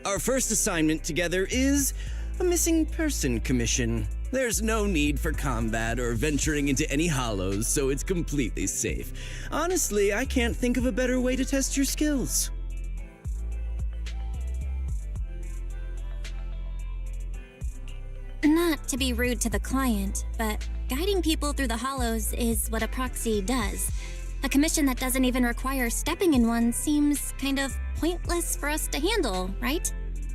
Our first assignment together is a missing person commission. There's no need for combat or venturing into any hollows, so it's completely safe. Honestly, I can't think of a better way to test your skills. Not to be rude to the client, but guiding people through the hollows is what a proxy does. A commission that doesn't even require stepping in one seems kind of pointless for us to handle, right?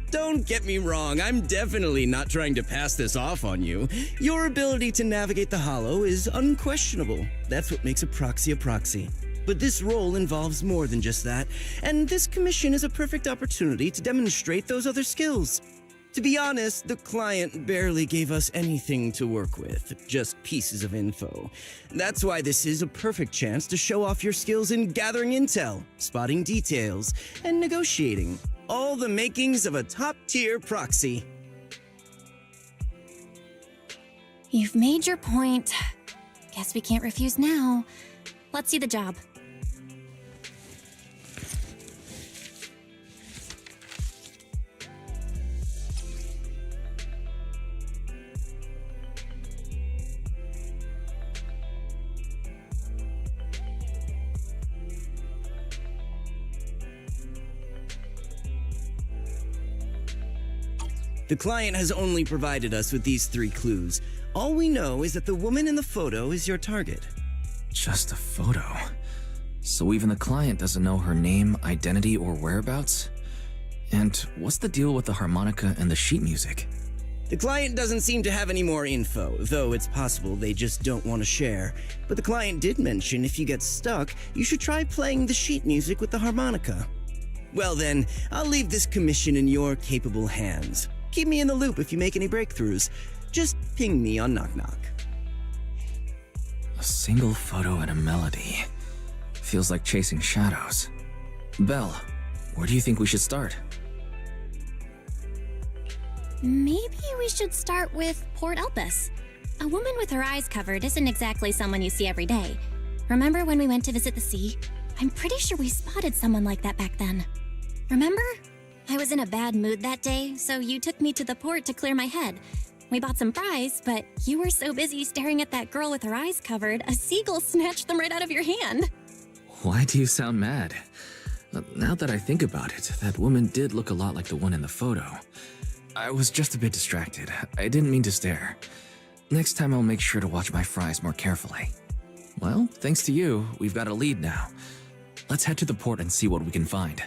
Don't get me wrong, I'm definitely not trying to pass this off on you. Your ability to navigate the hollow is unquestionable. That's what makes a proxy. But this role involves more than just that, and this commission is a perfect opportunity to demonstrate those other skills. To be honest, the client barely gave us anything to work with, just pieces of info. That's why this is a perfect chance to show off your skills in gathering intel, spotting details, and negotiating. All the makings of a top-tier proxy. You've made your point. Guess we can't refuse now. Let's see the job. The client has only provided us with these 3 clues. All we know is that the woman in the photo is your target. Just a photo. So even the client doesn't know her name, identity, or whereabouts? And what's the deal with the harmonica and the sheet music? The client doesn't seem to have any more info, though it's possible they just don't want to share. But the client did mention if you get stuck, you should try playing the sheet music with the harmonica. Well then, I'll leave this commission in your capable hands. Keep me in the loop if you make any breakthroughs. Just ping me on Knock Knock. A single photo and a melody. Feels like chasing shadows. Belle, where do you think we should start? Maybe we should start with Port Elpis. A woman with her eyes covered isn't exactly someone you see every day. Remember when we went to visit the sea? I'm pretty sure we spotted someone like that back then. Remember? I was in a bad mood that day, so you took me to the port to clear my head. We bought some fries, but you were so busy staring at that girl with her eyes covered, a seagull snatched them right out of your hand. Why do you sound mad? Now that I think about it, that woman did look a lot like the one in the photo. I was just a bit distracted. I didn't mean to stare. Next time I'll make sure to watch my fries more carefully. Well, thanks to you, we've got a lead now. Let's head to the port and see what we can find.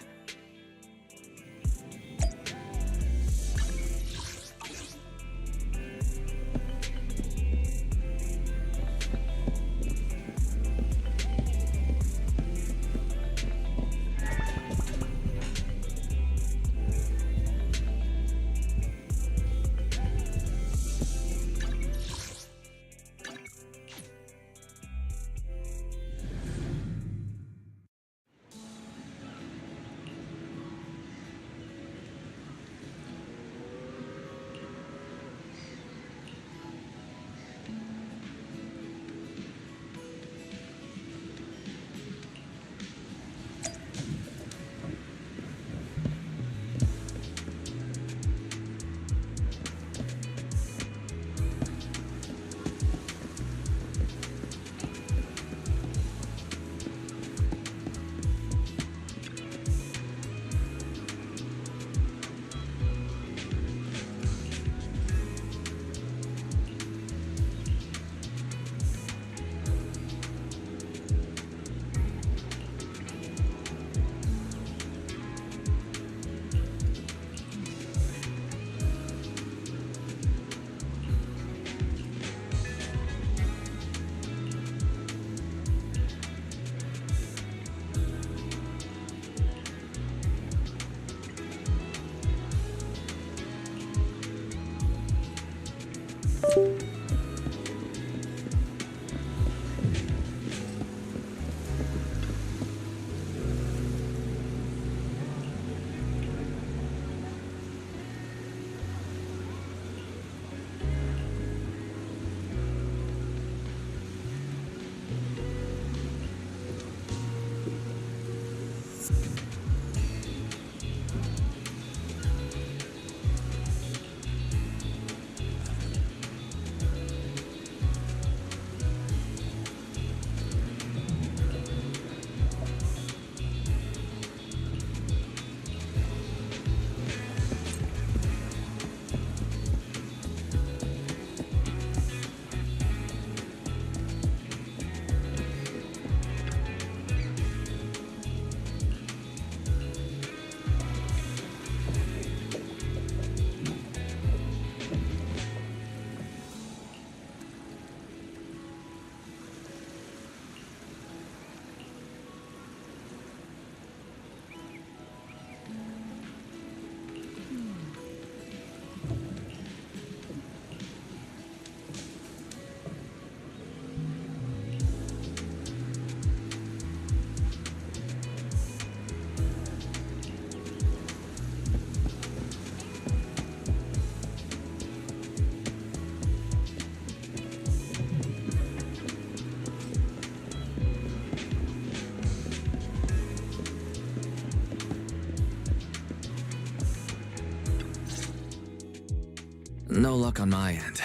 No luck on my end.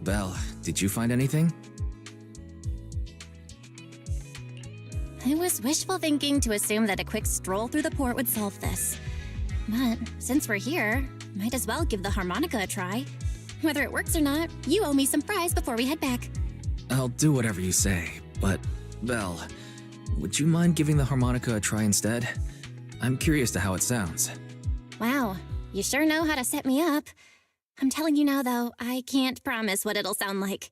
Belle, did you find anything? I was wishful thinking to assume that a quick stroll through the port would solve this. But since we're here, might as well give the harmonica a try. Whether it works or not, you owe me some fries before we head back. I'll do whatever you say, but Belle, would you mind giving the harmonica a try instead? I'm curious to how it sounds. Wow, you sure know how to set me up. I'm telling you now, though, I can't promise what it'll sound like.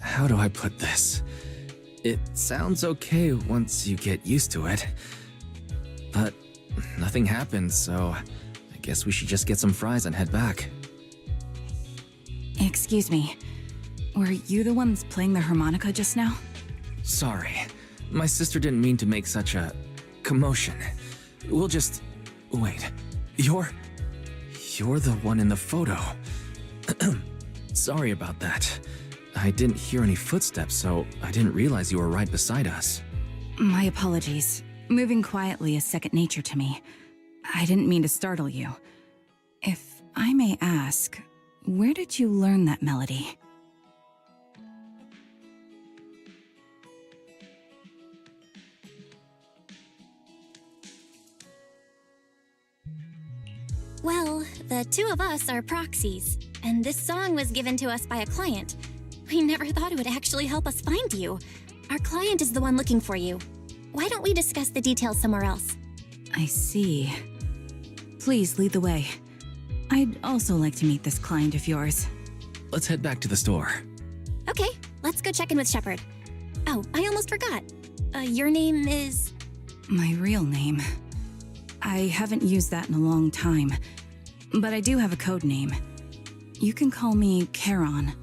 How do I put this? It sounds okay once you get used to it. But nothing happened, so I guess we should just get some fries and head back. Excuse me. Were you the ones playing the harmonica just now? Sorry. My sister didn't mean to make such a commotion. We'll just... Wait. You're the one in the photo. Sorry about that. I didn't hear any footsteps, so I didn't realize you were right beside us. My apologies. Moving quietly is second nature to me. I didn't mean to startle you. If I may ask, where did you learn that melody? Well, the two of us are proxies, and this song was given to us by a client. We never thought it would actually help us find you. Our client is the one looking for you. Why don't we discuss the details somewhere else? I see. Please lead the way. I'd also like to meet this client of yours. Let's head back to the store. Okay, let's go check in with Shepard. Oh, I almost forgot. Your name is... My real name. I haven't used that in a long time, but I do have a code name. You can call me Charon.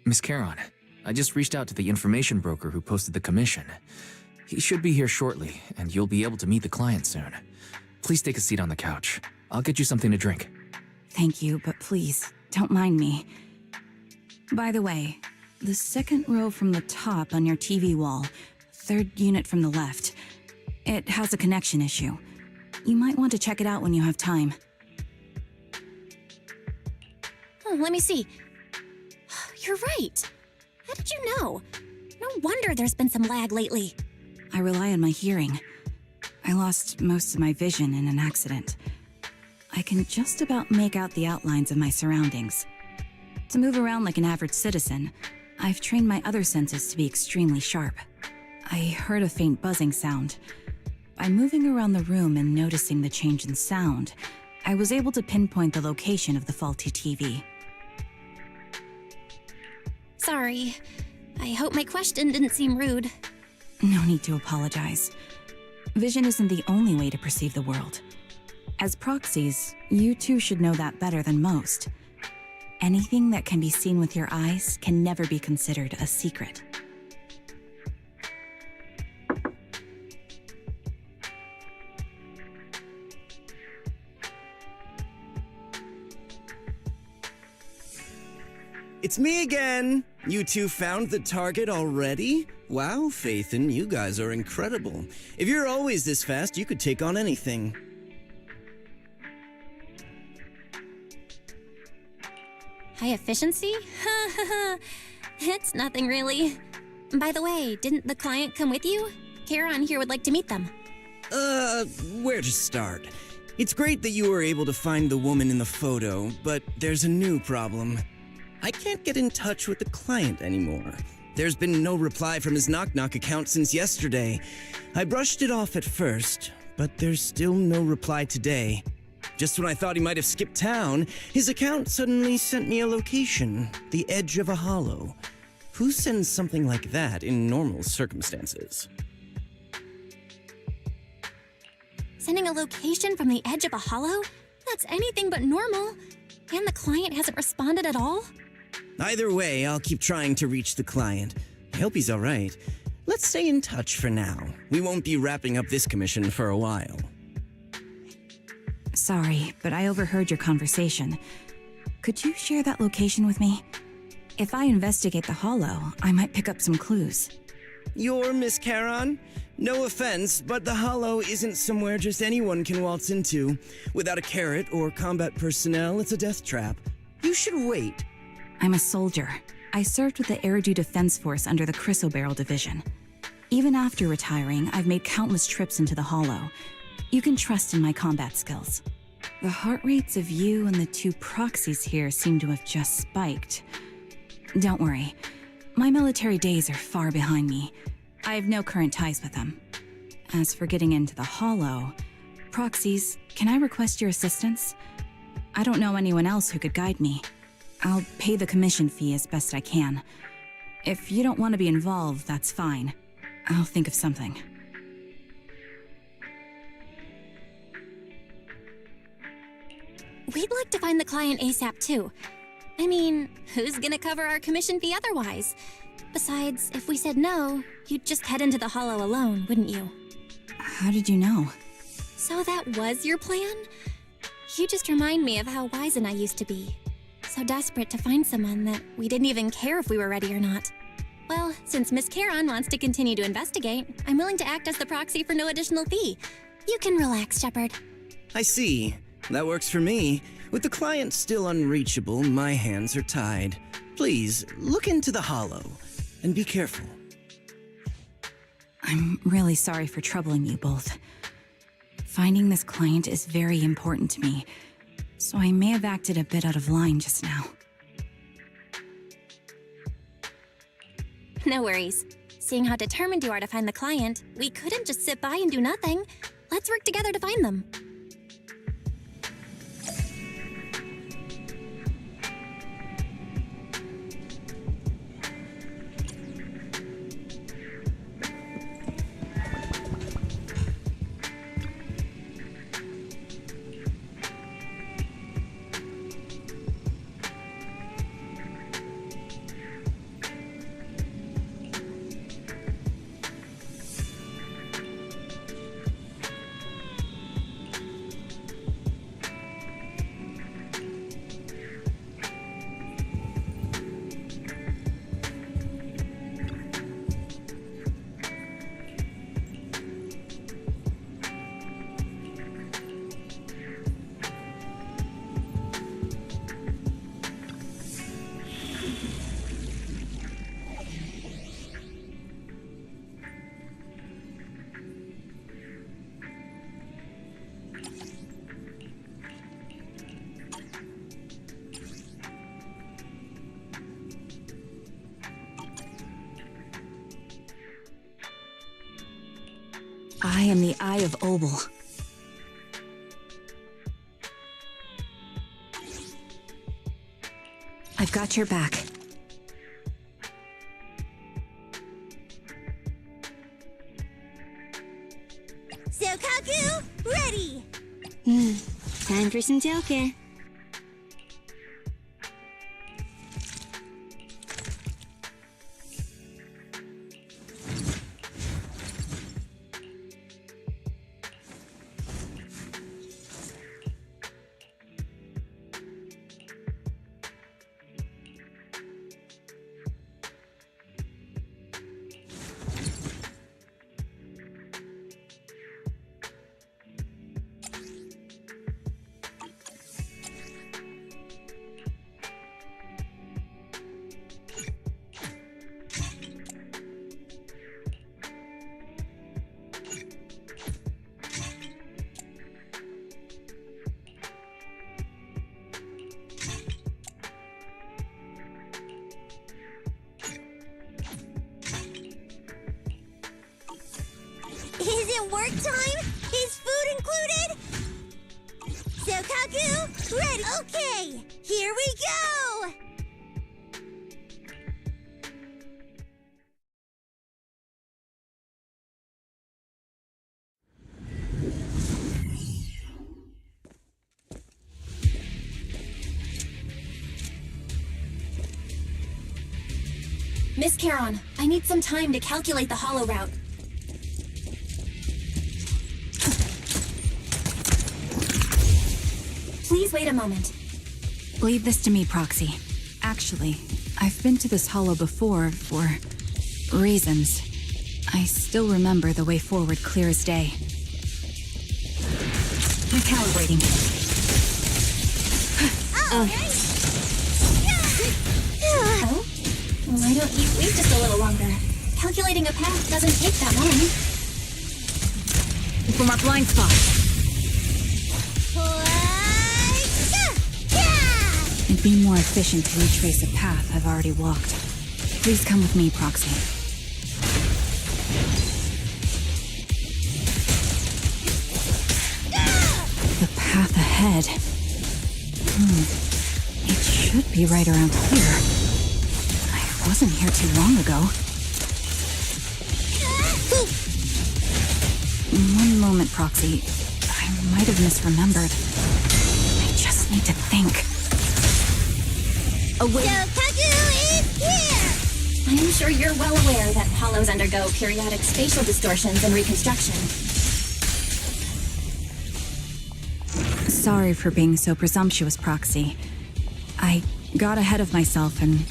Miss Charon, I just reached out to the information broker who posted the commission. He should be here shortly, and you'll be able to meet the client soon. Please take a seat on the couch. I'll get you something to drink. Thank you, but please, don't mind me. By the way, the second row from the top on your TV wall, third unit from the left, it has a connection issue. You might want to check it out when you have time. Oh, let me see. You're right. How did you know? No wonder there's been some lag lately. I rely on my hearing. I lost most of my vision in an accident. I can just about make out the outlines of my surroundings. To move around like an average citizen, I've trained my other senses to be extremely sharp. I heard a faint buzzing sound. By moving around the room and noticing the change in sound, I was able to pinpoint the location of the faulty TV. Sorry. I hope my question didn't seem rude. No need to apologize. Vision isn't the only way to perceive the world. As proxies, you two should know that better than most. Anything that can be seen with your eyes can never be considered a secret. It's me again! You two found the target already? Wow, Faithin, you guys are incredible. If you're always this fast, you could take on anything. High efficiency? It's nothing really. By the way, didn't the client come with you? Charon here would like to meet them. Where to start? It's great that you were able to find the woman in the photo, but there's a new problem. I can't get in touch with the client anymore. There's been no reply from his knock-knock account since yesterday. I brushed it off at first, but there's still no reply today. Just when I thought he might have skipped town, his account suddenly sent me a location, the edge of a hollow. Who sends something like that in normal circumstances? Sending a location from the edge of a hollow? That's anything but normal. And the client hasn't responded at all? Either way, I'll keep trying to reach the client. I hope he's all right. Let's stay in touch for now. We won't be wrapping up this commission for a while. Sorry, but I overheard your conversation. Could you share that location with me? If I investigate the hollow, I might pick up some clues. You're Miss Charon? No offense, but the hollow isn't somewhere just anyone can waltz into. Without a carrot or combat personnel, it's a death trap. You should wait. I'm a soldier. I served with the Eridu Defense Force under the Chrysoberyl Division. Even after retiring, I've made countless trips into the hollow. You can trust in my combat skills. The heart rates of you and the two proxies here seem to have just spiked. Don't worry. My military days are far behind me. I have no current ties with them. As for getting into the hollow, proxies, can I request your assistance? I don't know anyone else who could guide me. I'll pay the commission fee as best I can. If you don't want to be involved, that's fine. I'll think of something. We'd like to find the client ASAP too. I mean, who's gonna cover our commission fee otherwise? Besides, if we said no, you'd just head into the hollow alone, wouldn't you? How did you know? So that was your plan? You just remind me of how wise and I used to be. So desperate to find someone that we didn't even care if we were ready or not. Well, since Miss Charon wants to continue to investigate, I'm willing to act as the proxy for no additional fee. You can relax, Shepard. I see. That works for me. With the client still unreachable, my hands are tied. Please, look into the hollow. And be careful. I'm really sorry for troubling you both. Finding this client is very important to me, so I may have acted a bit out of line just now. No worries. Seeing how determined you are to find the client, we couldn't just sit by and do nothing. Let's work together to find them. I am the Eye of Obel. I've got your back. Sokaku, ready! Time for some joker. Is it work time? Is food included? Sokaku, ready! Okay, here we go! Miss Charon, I need some time to calculate the hollow route. Please wait a moment. Leave this to me, Proxy. Actually, I've been to this hollow before for reasons. I still remember the way forward clear as day. Recalibrating. Oh? Why don't you wait just a little longer? Calculating a path doesn't take that long. From our blind spot. It'd be more efficient to retrace a path I've already walked. Please come with me, Proxy. The path ahead. It should be right around here. I wasn't here too long ago. One moment, Proxy. I might have misremembered. I just need to think. Sokaku is here! I'm sure you're well aware that hollows undergo periodic spatial distortions and reconstruction. Sorry for being so presumptuous, Proxy. I got ahead of myself and...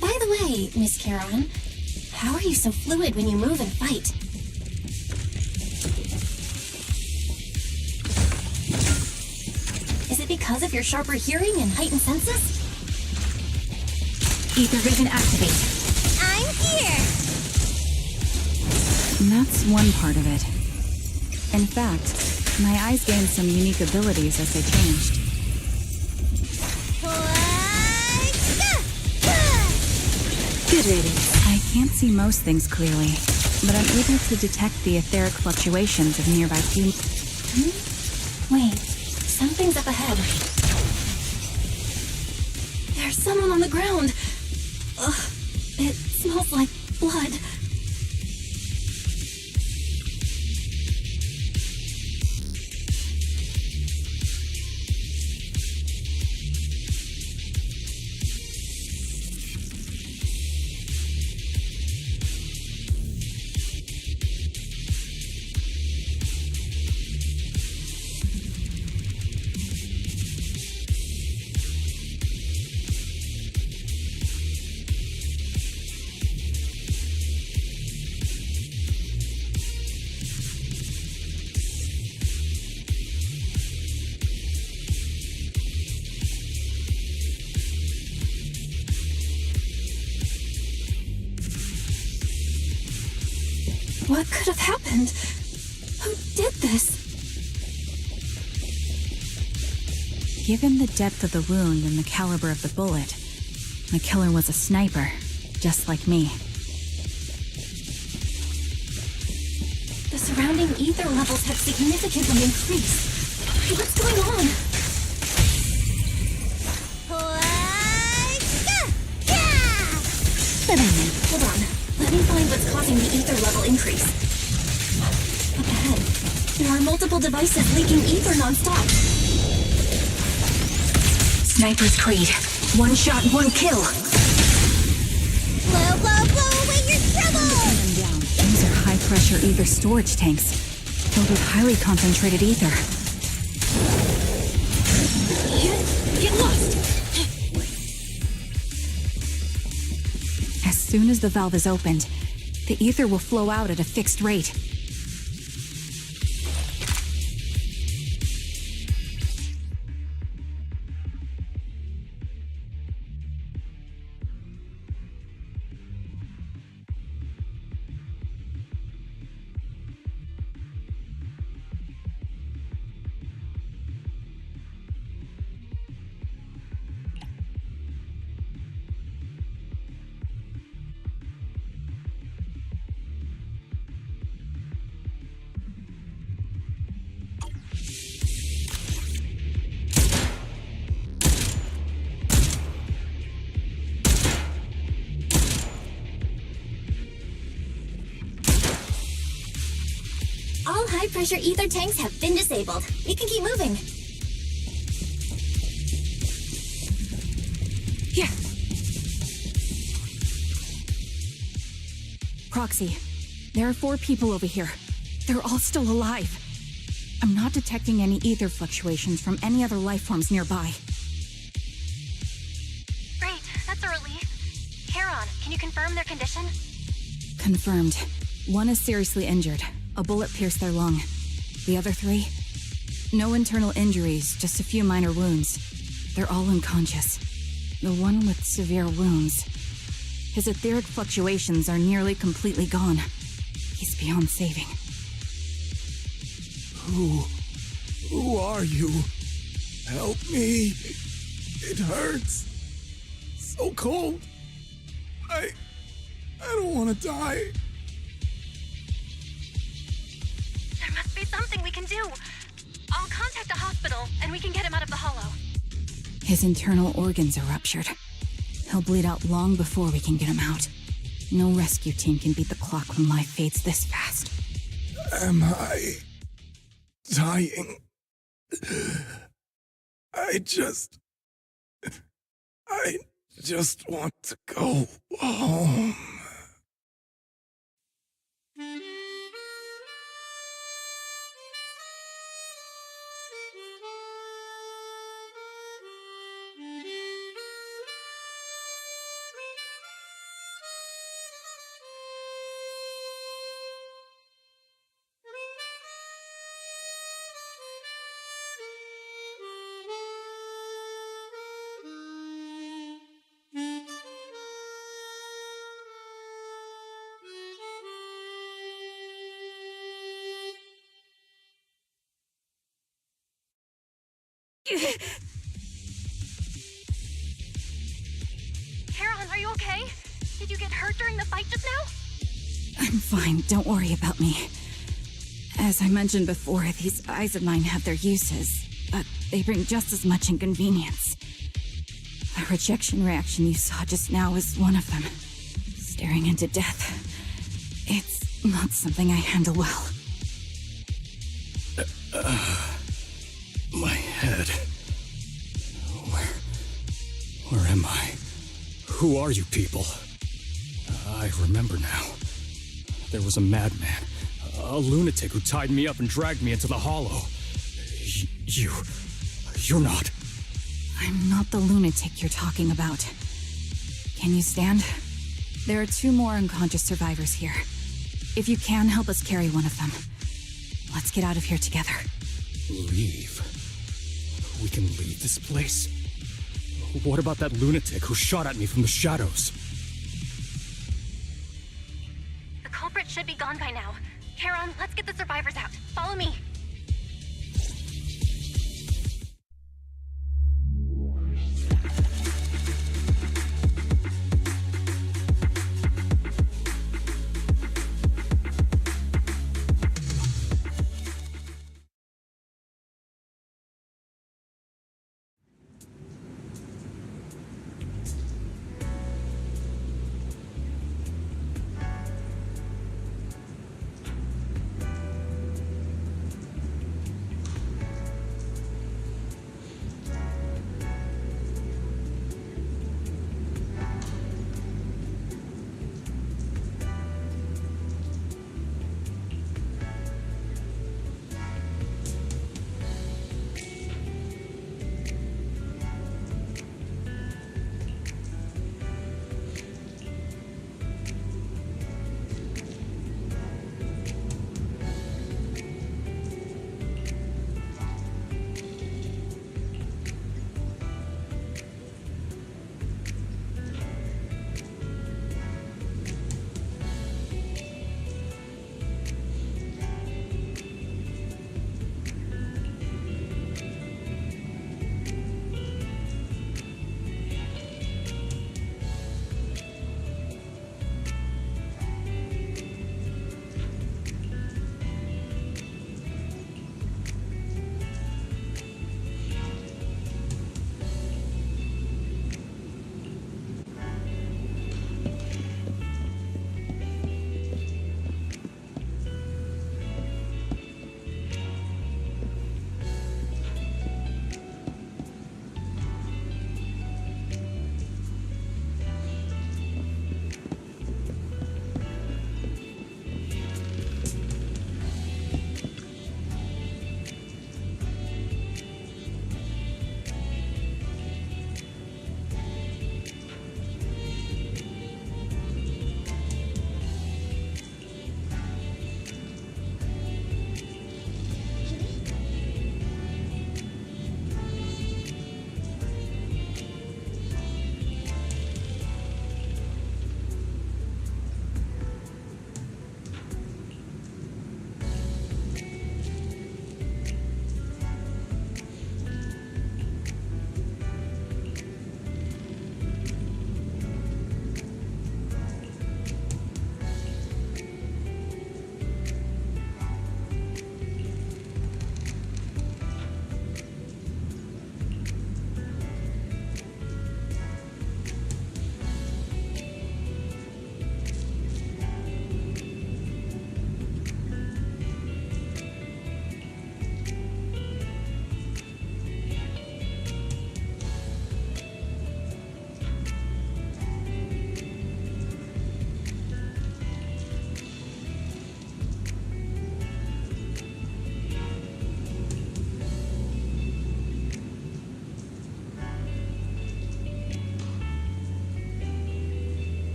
By the way, Miss Charon, how are you so fluid when you move and fight? Is it because of your sharper hearing and heightened senses? Ether Vision activate. I'm here! That's one part of it. In fact, my eyes gained some unique abilities as they changed. Good riddance. I can't see most things clearly, but I'm able to detect the etheric fluctuations of nearby Wait, something's up ahead. There's someone on the ground. Ugh, it smells like blood. What could have happened? Who did this? Given the depth of the wound and the caliber of the bullet, the killer was a sniper, just like me. The surrounding ether levels have significantly increased. What's going on? Hold on. Let me find what's causing the ether level increase. Up ahead, there are multiple devices leaking ether non-stop. Sniper's Creed. One shot, one kill. Blow, blow, blow away your trouble! Them down. These are high-pressure ether storage tanks, filled with highly concentrated ether. Get lost! As soon as the valve is opened, the ether will flow out at a fixed rate. All high-pressure ether tanks have been disabled. We can keep moving. Here. Proxy, there are 4 people over here. They're all still alive. I'm not detecting any ether fluctuations from any other life forms nearby. Great, that's a relief. Charon, can you confirm their condition? Confirmed. 1 is seriously injured. A bullet pierced their lung. The other 3? No internal injuries, just a few minor wounds. They're all unconscious. The one with severe wounds. His etheric fluctuations are nearly completely gone. He's beyond saving. Who are you? Help me. It hurts. So cold. I don't want to die. There must be something we can do. I'll contact the hospital, and we can get him out of the hollow. His internal organs are ruptured. He'll bleed out long before we can get him out. No rescue team can beat the clock when life fades this fast. Am I dying? I just want to go home. Charon, are you okay? Did you get hurt during the fight just now? I'm fine, don't worry about me. As I mentioned before, these eyes of mine have their uses, but they bring just as much inconvenience. The rejection reaction you saw just now is one of them. Staring into death. It's not something I handle well. My head. Where am I? Who are you people? I remember now. There was a madman, a lunatic who tied me up and dragged me into the hollow. You're not. I'm not the lunatic you're talking about. Can you stand? There are 2 more unconscious survivors here. If you can, help us carry one of them. Let's get out of here together. Leave? We can leave this place? What about that lunatic who shot at me from the shadows? The culprit should be gone by now. Charon, let's get the survivors out. Follow me.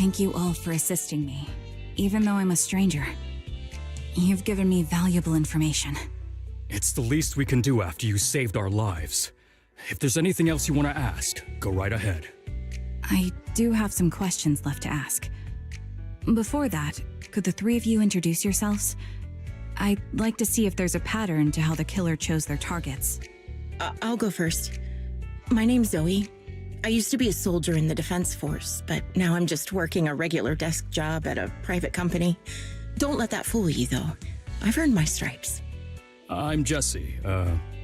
Thank you all for assisting me, even though I'm a stranger. You've given me valuable information. It's the least we can do after you saved our lives. If there's anything else you want to ask, go right ahead. I do have some questions left to ask. Before that, could the three of you introduce yourselves? I'd like to see if there's a pattern to how the killer chose their targets. I'll go first. My name's Zoe. I used to be a soldier in the Defense Force, but now I'm just working a regular desk job at a private company. Don't let that fool you, though. I've earned my stripes. I'm Jesse,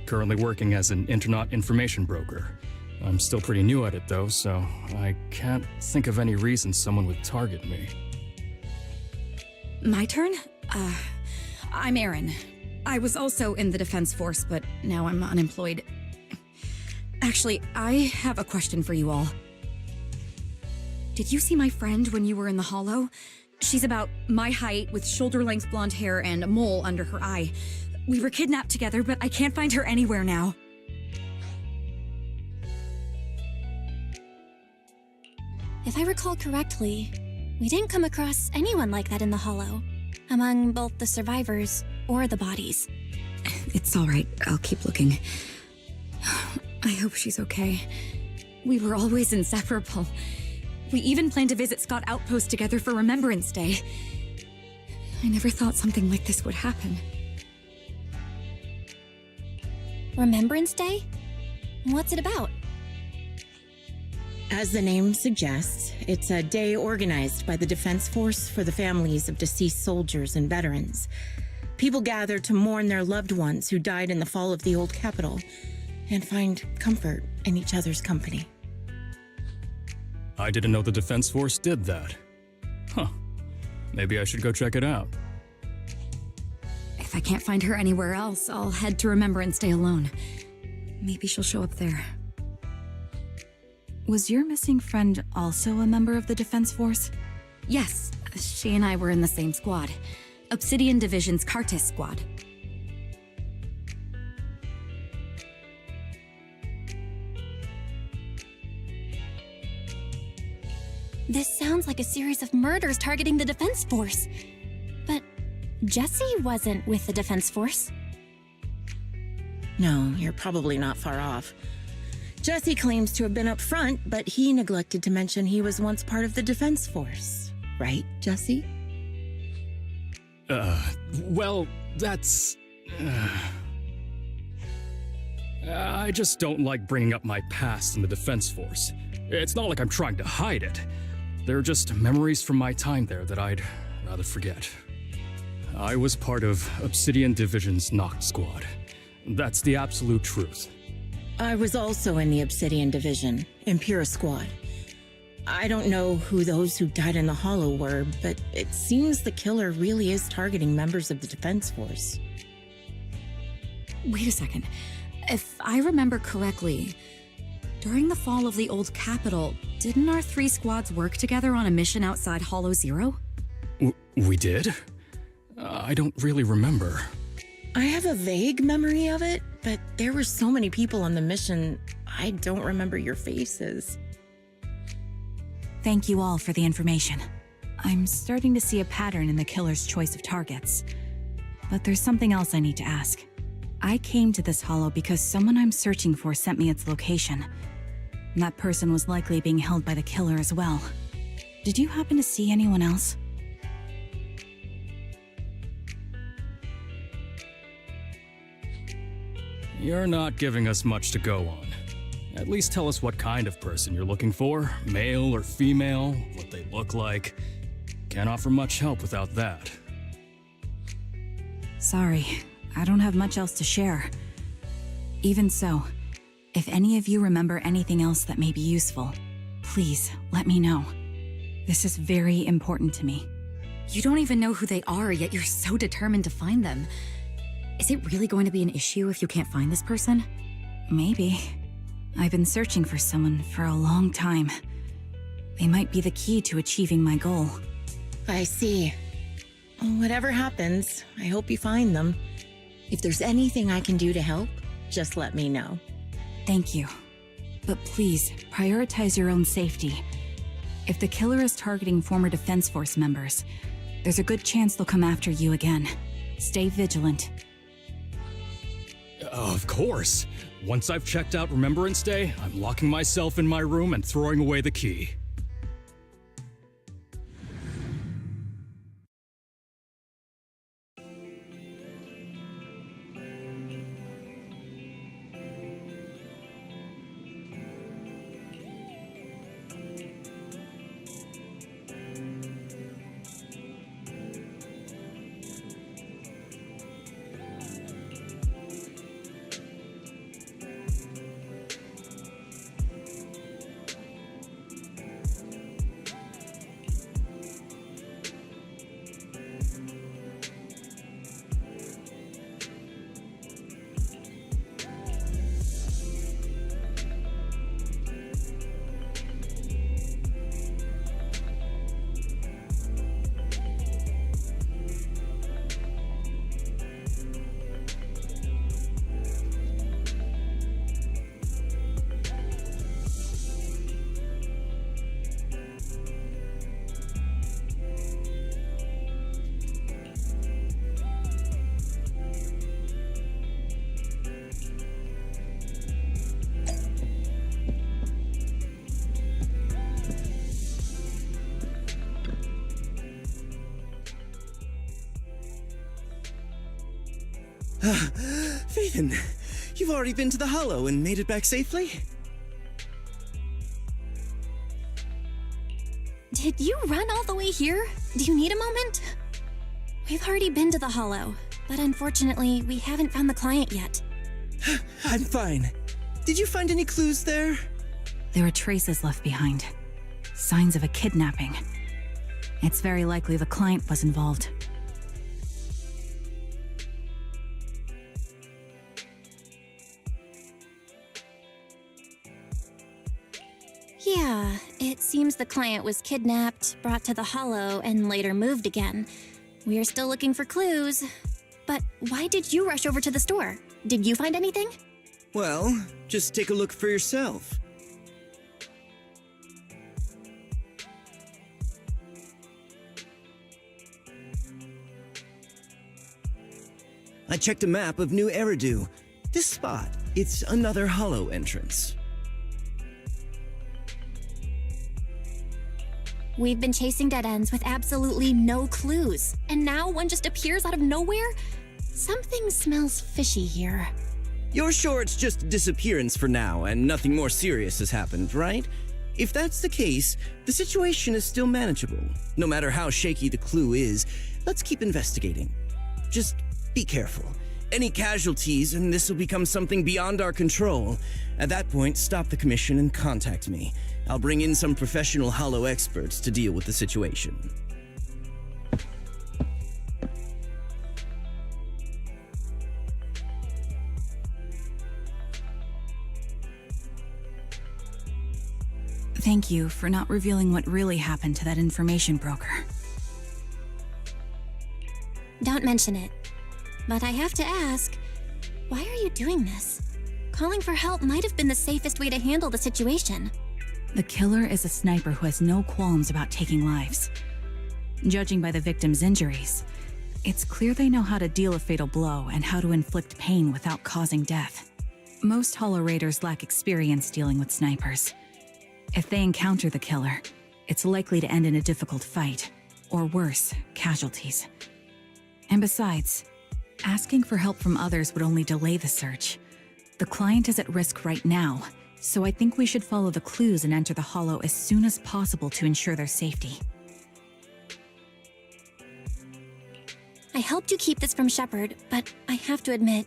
currently working as an internet information broker. I'm still pretty new at it, though, so I can't think of any reason someone would target me. My turn? I'm Erin. I was also in the Defense Force, but now I'm unemployed. Actually, I have a question for you all. Did you see my friend when you were in the Hollow? She's about my height with shoulder-length blonde hair and a mole under her eye. We were kidnapped together, but I can't find her anywhere now. If I recall correctly, we didn't come across anyone like that in the Hollow, among both the survivors or the bodies. It's all right. I'll keep looking. I hope she's okay. We were always inseparable. We even planned to visit Scott Outpost together for Remembrance Day. I never thought something like this would happen. Remembrance Day? What's it about? As the name suggests, it's a day organized by the Defense Force for the families of deceased soldiers and veterans. People gather to mourn their loved ones who died in the fall of the old capital and find comfort in each other's company. I didn't know the Defense Force did that. Huh. Maybe I should go check it out. If I can't find her anywhere else, I'll head to Remembrance Day alone. Maybe she'll show up there. Was your missing friend also a member of the Defense Force? Yes, she and I were in the same squad. Obsidian Division's Cartis squad. This sounds like a series of murders targeting the Defense Force. But Jesse wasn't with the Defense Force. No, you're probably not far off. Jesse claims to have been up front, but he neglected to mention he was once part of the Defense Force. Right, Jesse? Well, that's... I just don't like bringing up my past in the Defense Force. It's not like I'm trying to hide it. They're just memories from my time there that I'd rather forget. I was part of Obsidian Division's Noct Squad. That's the absolute truth. I was also in the Obsidian Division, Impura Squad. I don't know who those who died in the Hollow were, but it seems the killer really is targeting members of the Defense Force. Wait a second. If I remember correctly, during the fall of the old capital, didn't our three squads work together on a mission outside Hollow Zero? We did? I don't really remember. I have a vague memory of it, but there were so many people on the mission, I don't remember your faces. Thank you all for the information. I'm starting to see a pattern in the killer's choice of targets. But there's something else I need to ask. I came to this hollow because someone I'm searching for sent me its location. That person was likely being held by the killer as well. Did you happen to see anyone else? You're not giving us much to go on. At least tell us what kind of person you're looking for, male or female, what they look like. Can't offer much help without that. Sorry, I don't have much else to share. Even so, if any of you remember anything else that may be useful, please let me know. This is very important to me. You don't even know who they are, yet you're so determined to find them. Is it really going to be an issue if you can't find this person? Maybe. I've been searching for someone for a long time. They might be the key to achieving my goal. I see. Whatever happens, I hope you find them. If there's anything I can do to help, just let me know. Thank you. But please, prioritize your own safety. If the killer is targeting former Defense Force members, there's a good chance they'll come after you again. Stay vigilant. Of course. Once I've checked out Remembrance Day, I'm locking myself in my room and throwing away the key. Faithen, you've already been to the Hollow and made it back safely? Did you run all the way here? Do you need a moment? We've already been to the Hollow, but unfortunately, we haven't found the client yet. I'm fine. Did you find any clues there? There are traces left behind. Signs of a kidnapping. It's very likely the client was involved. Yeah, it seems the client was kidnapped, brought to the Hollow, and later moved again. We are still looking for clues. But why did you rush over to the store? Did you find anything? Well, just take a look for yourself. I checked a map of New Eridu. This spot, it's another Hollow entrance. We've been chasing dead ends with absolutely no clues, and now one just appears out of nowhere? Something smells fishy here. You're sure it's just a disappearance for now and nothing more serious has happened, right? If that's the case, the situation is still manageable. No matter how shaky the clue is, let's keep investigating. Just be careful. Any casualties and this will become something beyond our control. At that point, stop the commission and contact me. I'll bring in some professional Hollow experts to deal with the situation. Thank you for not revealing what really happened to that information broker. Don't mention it. But I have to ask, why are you doing this? Calling for help might have been the safest way to handle the situation. The killer is a sniper who has no qualms about taking lives. Judging by the victim's injuries, it's clear they know how to deal a fatal blow and how to inflict pain without causing death. Most Hollow Raiders lack experience dealing with snipers. If they encounter the killer, it's likely to end in a difficult fight, or worse, casualties. And besides, asking for help from others would only delay the search. The client is at risk right now, so I think we should follow the clues and enter the Hollow as soon as possible to ensure their safety. I helped you keep this from Shepard, but I have to admit,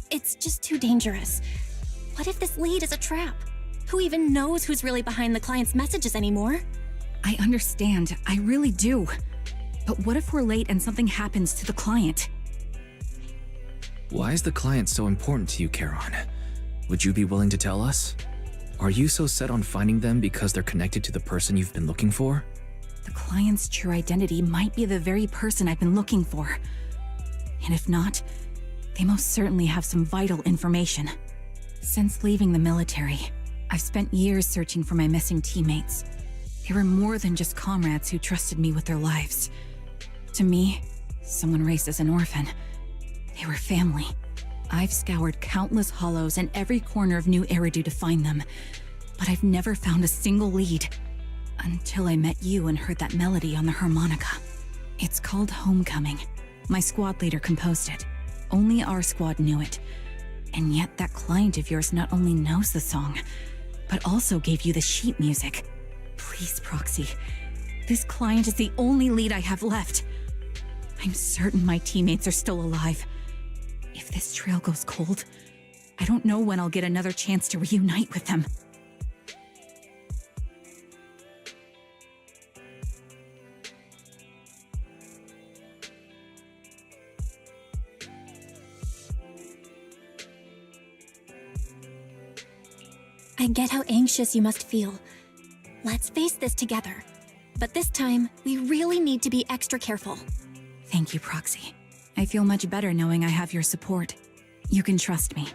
it's just too dangerous. What if this lead is a trap? Who even knows who's really behind the client's messages anymore? I understand, I really do. But what if we're late and something happens to the client? Why is the client so important to you, Charon? Would you be willing to tell us? Are you so set on finding them because they're connected to the person you've been looking for? The client's true identity might be the very person I've been looking for. And if not, they most certainly have some vital information. Since leaving the military, I've spent years searching for my missing teammates. They were more than just comrades who trusted me with their lives. To me, someone raised as an orphan, they were family. I've scoured countless hollows and every corner of New Eridu to find them, but I've never found a single lead. Until I met you and heard that melody on the harmonica. It's called Homecoming. My squad leader composed it. Only our squad knew it. And yet that client of yours not only knows the song, but also gave you the sheet music. Please, Proxy. This client is the only lead I have left. I'm certain my teammates are still alive. If this trail goes cold, I don't know when I'll get another chance to reunite with them. I get how anxious you must feel. Let's face this together. But this time, we really need to be extra careful. Thank you, Proxy. I feel much better knowing I have your support. You can trust me.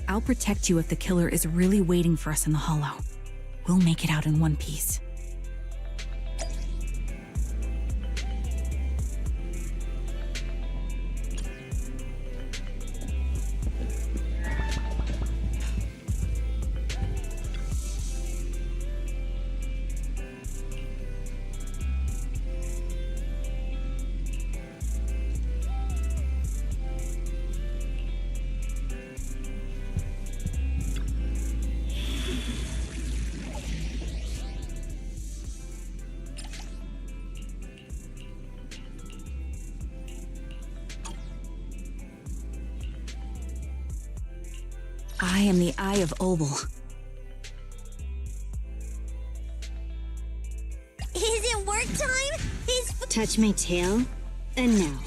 I'll protect you if the killer is really waiting for us in the hollow. We'll make it out in one piece. I am the Eye of Obel. Is it work time? Touch my tail, and now.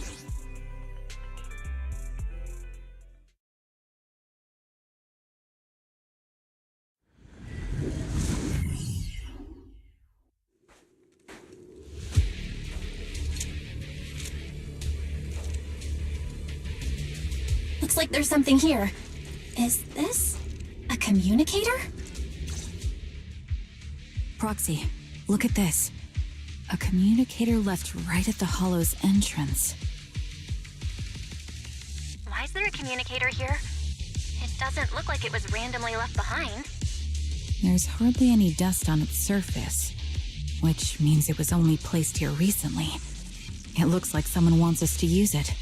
Looks like there's something here. Is this a communicator? Proxy, look at this. A communicator left right at the hollow's entrance. Why is there a communicator here? It doesn't look like it was randomly left behind. There's hardly any dust on its surface, which means it was only placed here recently. It looks like someone wants us to use it.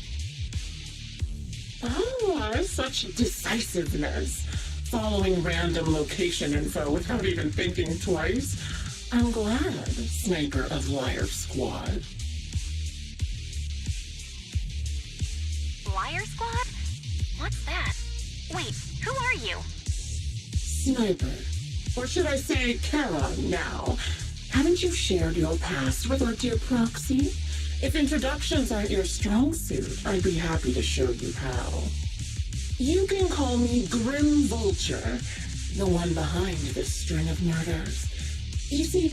Oh, such decisiveness. Following random location info without even thinking twice. I'm glad, Sniper of Liar Squad. Liar Squad? What's that? Wait, who are you? Sniper. Or should I say Charon now? Haven't you shared your past with our dear Proxy? If introductions aren't your strong suit, I'd be happy to show you how. You can call me Grim Vulture, the one behind this string of murders. You see,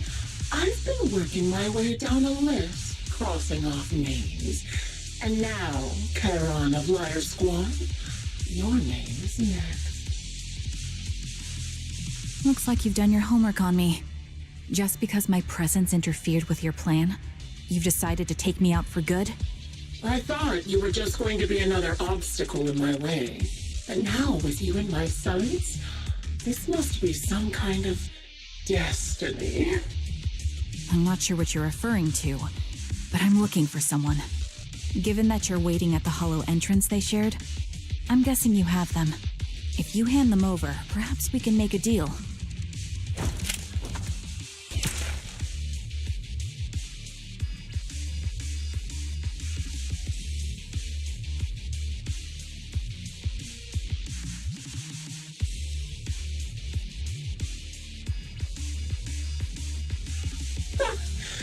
I've been working my way down a list, crossing off names. And now, Charon of Liar Squad, your name is next. Looks like you've done your homework on me. Just because my presence interfered with your plan, you've decided to take me out for good? I thought you were just going to be another obstacle in my way. And now, with you in my sights, this must be some kind of destiny. I'm not sure what you're referring to, but I'm looking for someone. Given that you're waiting at the hollow entrance they shared, I'm guessing you have them. If you hand them over, perhaps we can make a deal.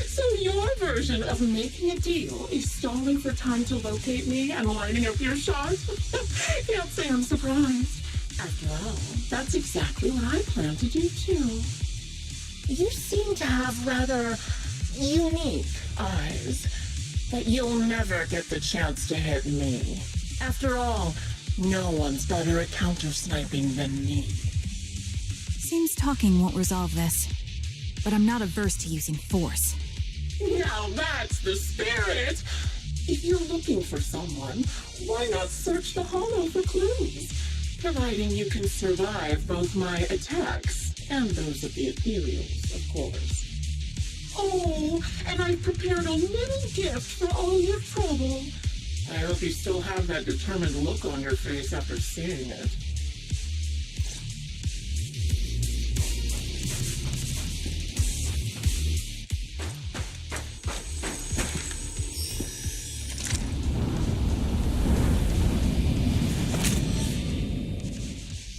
So your version of making a deal is stalling for time to locate me and lining up your shot? Can't say I'm surprised. After all, that's exactly what I plan to do too. You seem to have rather unique eyes, but you'll never get the chance to hit me. After all, no one's better at counter-sniping than me. Seems talking won't resolve this. but I'm not averse to using force. Now that's the spirit. If you're looking for someone, why not search the hollow for clues? Providing you can survive both my attacks and those of the ethereals, of course. Oh, and I've prepared a little gift for all your trouble. I hope you still have that determined look on your face after seeing it.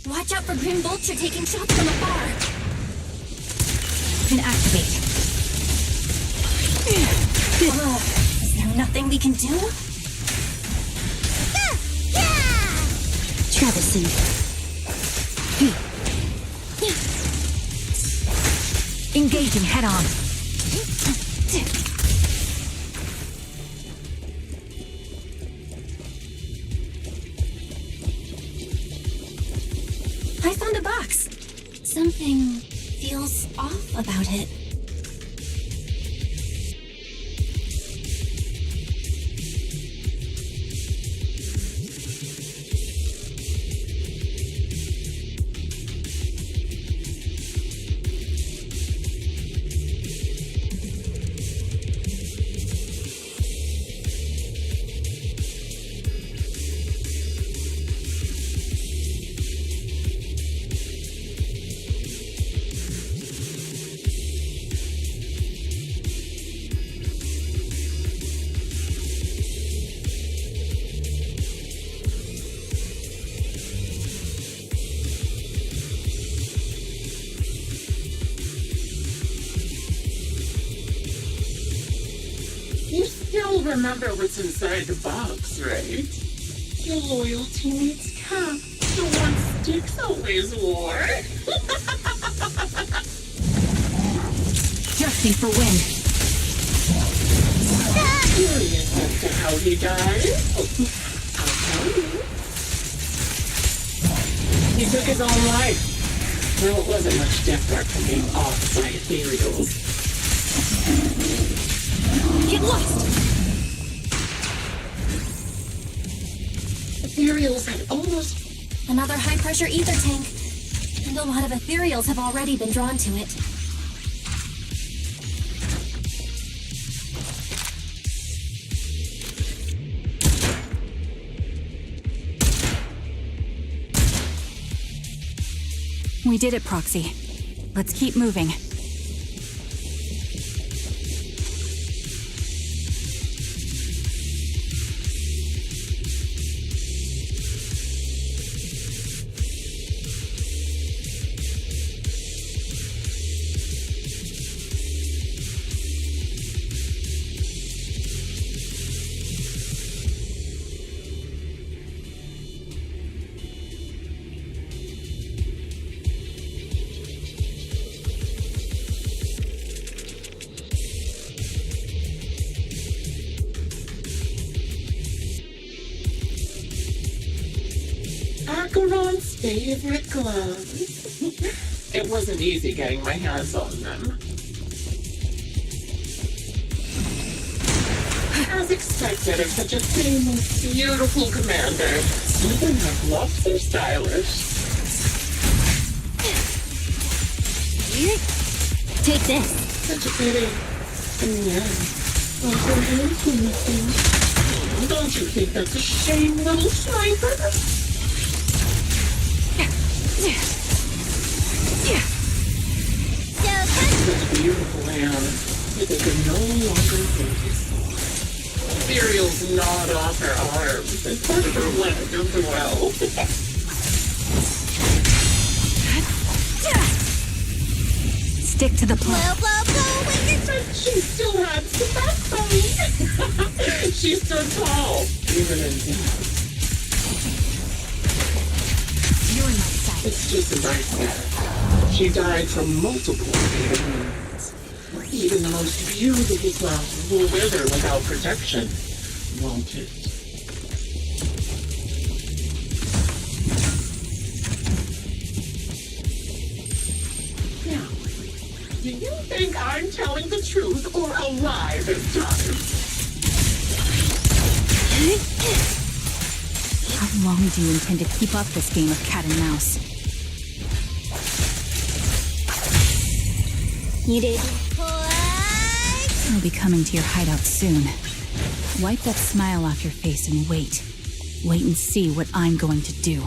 Watch out for Grim Vulture taking shots from afar. Can activate. Is there nothing we can do? Travesty. Engaging head on. I found a box. Something feels off about it. You still remember what's inside the box, right? Your loyal teammate's cap, the one Styx always wore. Adjusting for wind. Curious as to how he died? I'll tell you. He took his own life. Well, it wasn't much different from being off by ethereals. Get lost! Ethereals had almost... Another high-pressure ether tank. And a lot of ethereals have already been drawn to it. We did it, Proxy. Let's keep moving. Charon's favorite gloves. It wasn't easy getting my hands on them. As expected of such a famous, beautiful commander, even her gloves are stylish. Take this. Such a pity. In the end, all her hands were missing. Don't you think that's a shame, little sniper? Such beautiful hands, but they can no longer focus. Ethereal's gnawed off her arms and part of her leg as well. Stick to the plan. But she still had some backbone. She stood tall, even in death. You're not safe. It's just as I said. She died from multiple fatal wounds. Even the most beautiful flowers will wither without protection, won't it? Now, do you think I'm telling the truth or a lie this time? How long do you intend to keep up this game of cat and mouse? You didn't play? I'll be coming to your hideout soon. Wipe that smile off your face and wait. Wait and see what I'm going to do.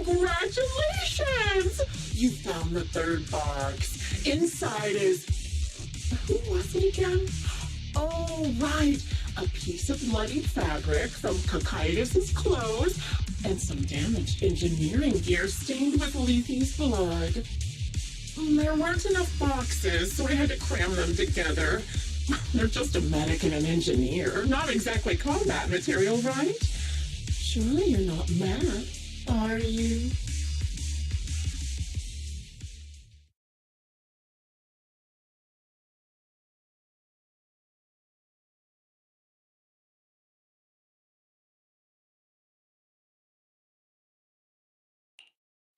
Congratulations! You found the third box. Inside is... Who was it again? Oh, right. A piece of bloodied fabric from Cocytus's clothes and some damaged engineering gear stained with Leafy's blood. There weren't enough boxes, so I had to cram them together. They're just a medic and an engineer. Not exactly combat material, right? Surely you're not mad, are you?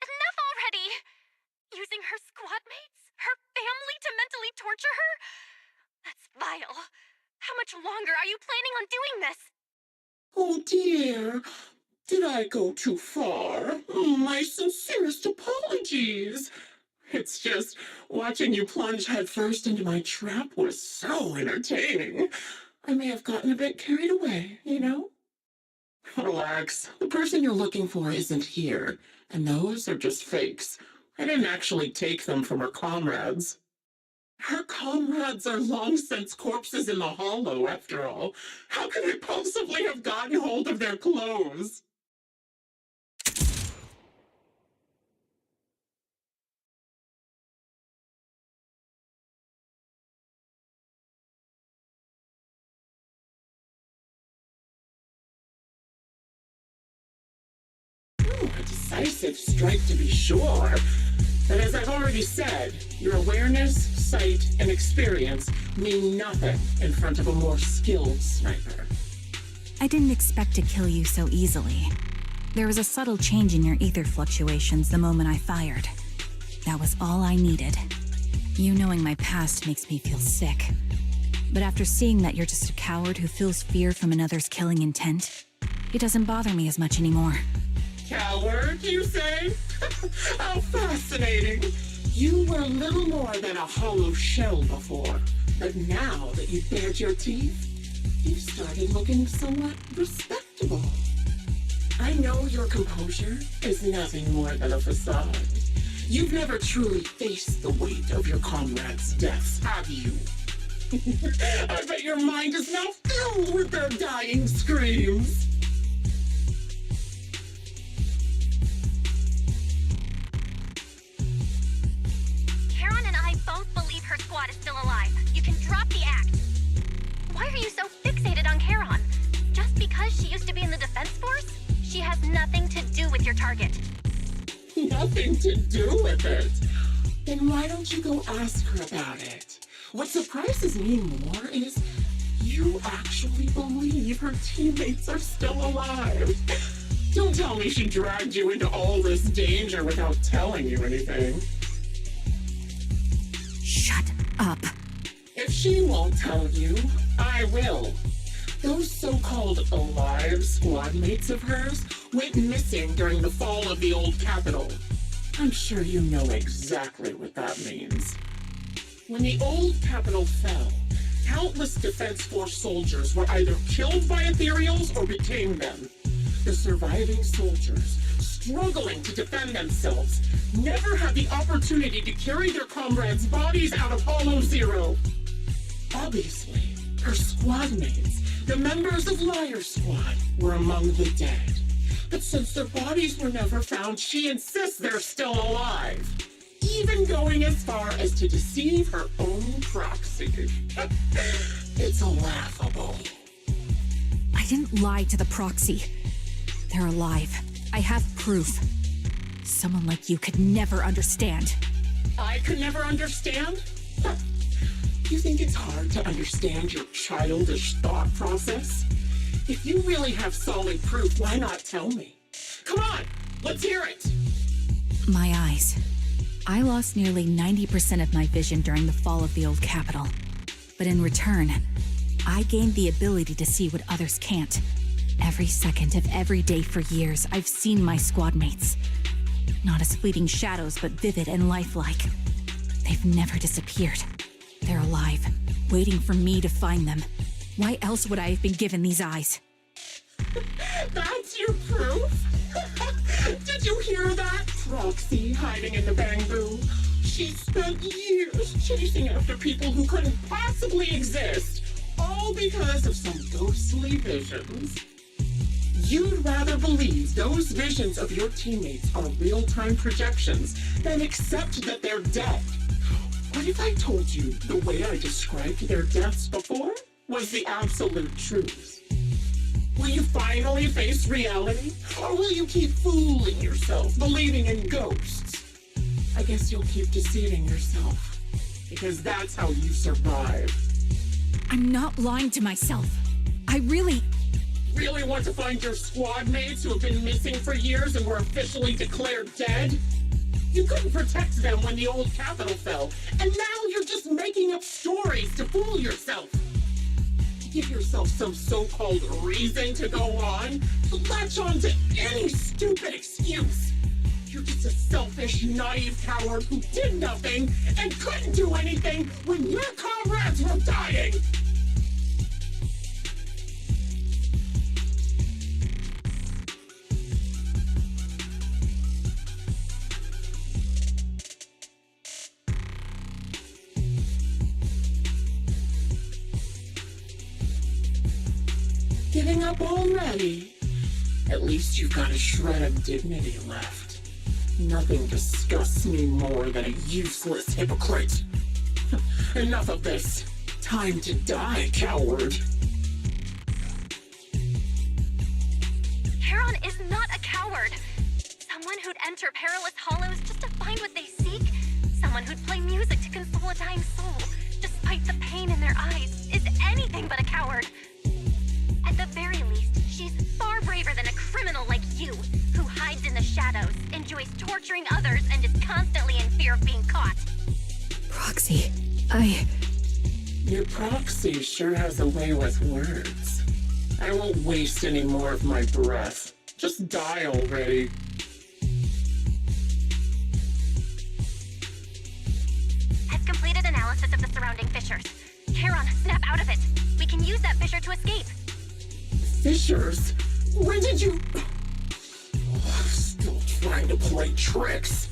Enough already! Using her squad mates, her family to mentally torture her? That's vile. How much longer are you planning on doing this? Oh dear, did I go too far? My sincerest apologies. It's just watching you plunge headfirst into my trap was so entertaining. I may have gotten a bit carried away, you know? Relax, the person you're looking for isn't here, and those are just fakes. I didn't actually take them from her comrades. Her comrades are long since corpses in the hollow, after all. How could I possibly have gotten hold of their clothes? A decisive strike to be sure. But as I've already said, your awareness, sight, and experience mean nothing in front of a more skilled sniper. I didn't expect to kill you so easily. There was a subtle change in your ether fluctuations the moment I fired. That was all I needed. You knowing my past makes me feel sick. But after seeing that you're just a coward who feels fear from another's killing intent, it doesn't bother me as much anymore. Coward, you say? How fascinating. You were little more than a hollow shell before, but now that you've bared your teeth, you've started looking somewhat respectable. I know your composure is nothing more than a facade. You've never truly faced the weight of your comrades' deaths, have you? I bet your mind is now filled with their dying screams. Charon and I both believe her squad is still alive. You can drop the act. Why are you so fixated on Charon? Just because she used to be in the defense force? She has nothing to do with your target. Nothing to do with it? Then why don't you go ask her about it? What surprises me more is you actually believe her teammates are still alive. Don't tell me she dragged you into all this danger without telling you anything. Shut up. If she won't tell you, I will. Those so-called alive squad mates of hers went missing during the fall of the old capital. I'm sure you know exactly what that means. When the old capital fell, countless Defense Force soldiers were either killed by ethereals or became them. The surviving soldiers, struggling to defend themselves, never had the opportunity to carry their comrades' bodies out of Hollow Zero. Obviously, her squad mates, the members of Liar Squad, were among the dead. But since their bodies were never found, she insists they're still alive. Even going as far as to deceive her own proxy. It's laughable. I didn't lie to the proxy. They're alive. I have proof. Someone like you could never understand. I could never understand? You think it's hard to understand your childish thought process? If you really have solid proof, why not tell me? Come on, let's hear it. My eyes. I lost nearly 90% of my vision during the fall of the old capital. But in return, I gained the ability to see what others can't. Every second of every day for years, I've seen my squad mates. Not as fleeting shadows, but vivid and lifelike. They've never disappeared. They're alive, waiting for me to find them. Why else would I have been given these eyes? That's your proof? Did you hear that? Proxy hiding in the bamboo. She spent years chasing after people who couldn't possibly exist, all because of some ghostly visions. You'd rather believe those visions of your teammates are real-time projections than accept that they're dead. What if I told you the way I described their deaths before was the absolute truth? Will you finally face reality? Or will you keep fooling yourself, believing in ghosts? I guess you'll keep deceiving yourself, because that's how you survive. I'm not lying to myself. I really want to find your squad mates who have been missing for years and were officially declared dead? You couldn't protect them when the old capital fell, and now you're just making up stories to fool yourself. To give yourself some so-called reason to go on, to latch on to any stupid excuse. You're just a selfish, naive coward who did nothing and couldn't do anything when your comrades were dying. Giving up already? At least you've got a shred of dignity left. Nothing disgusts me more than a useless hypocrite. Enough of this. Time to die, coward. Charon is not a coward. Someone who'd enter perilous hollows just to find what they seek. Someone who'd play music to console a dying soul, despite the pain in their eyes, is anything but a coward. At the very least, she's far braver than a criminal like you, who hides in the shadows, enjoys torturing others, and is constantly in fear of being caught. Proxy, Your proxy sure has a way with words. I won't waste any more of my breath. Just die already. I've completed analysis of the surrounding fissures. Charon, snap out of it. We can use that fissure to escape. Fissures? When did you... Oh, still trying to play tricks.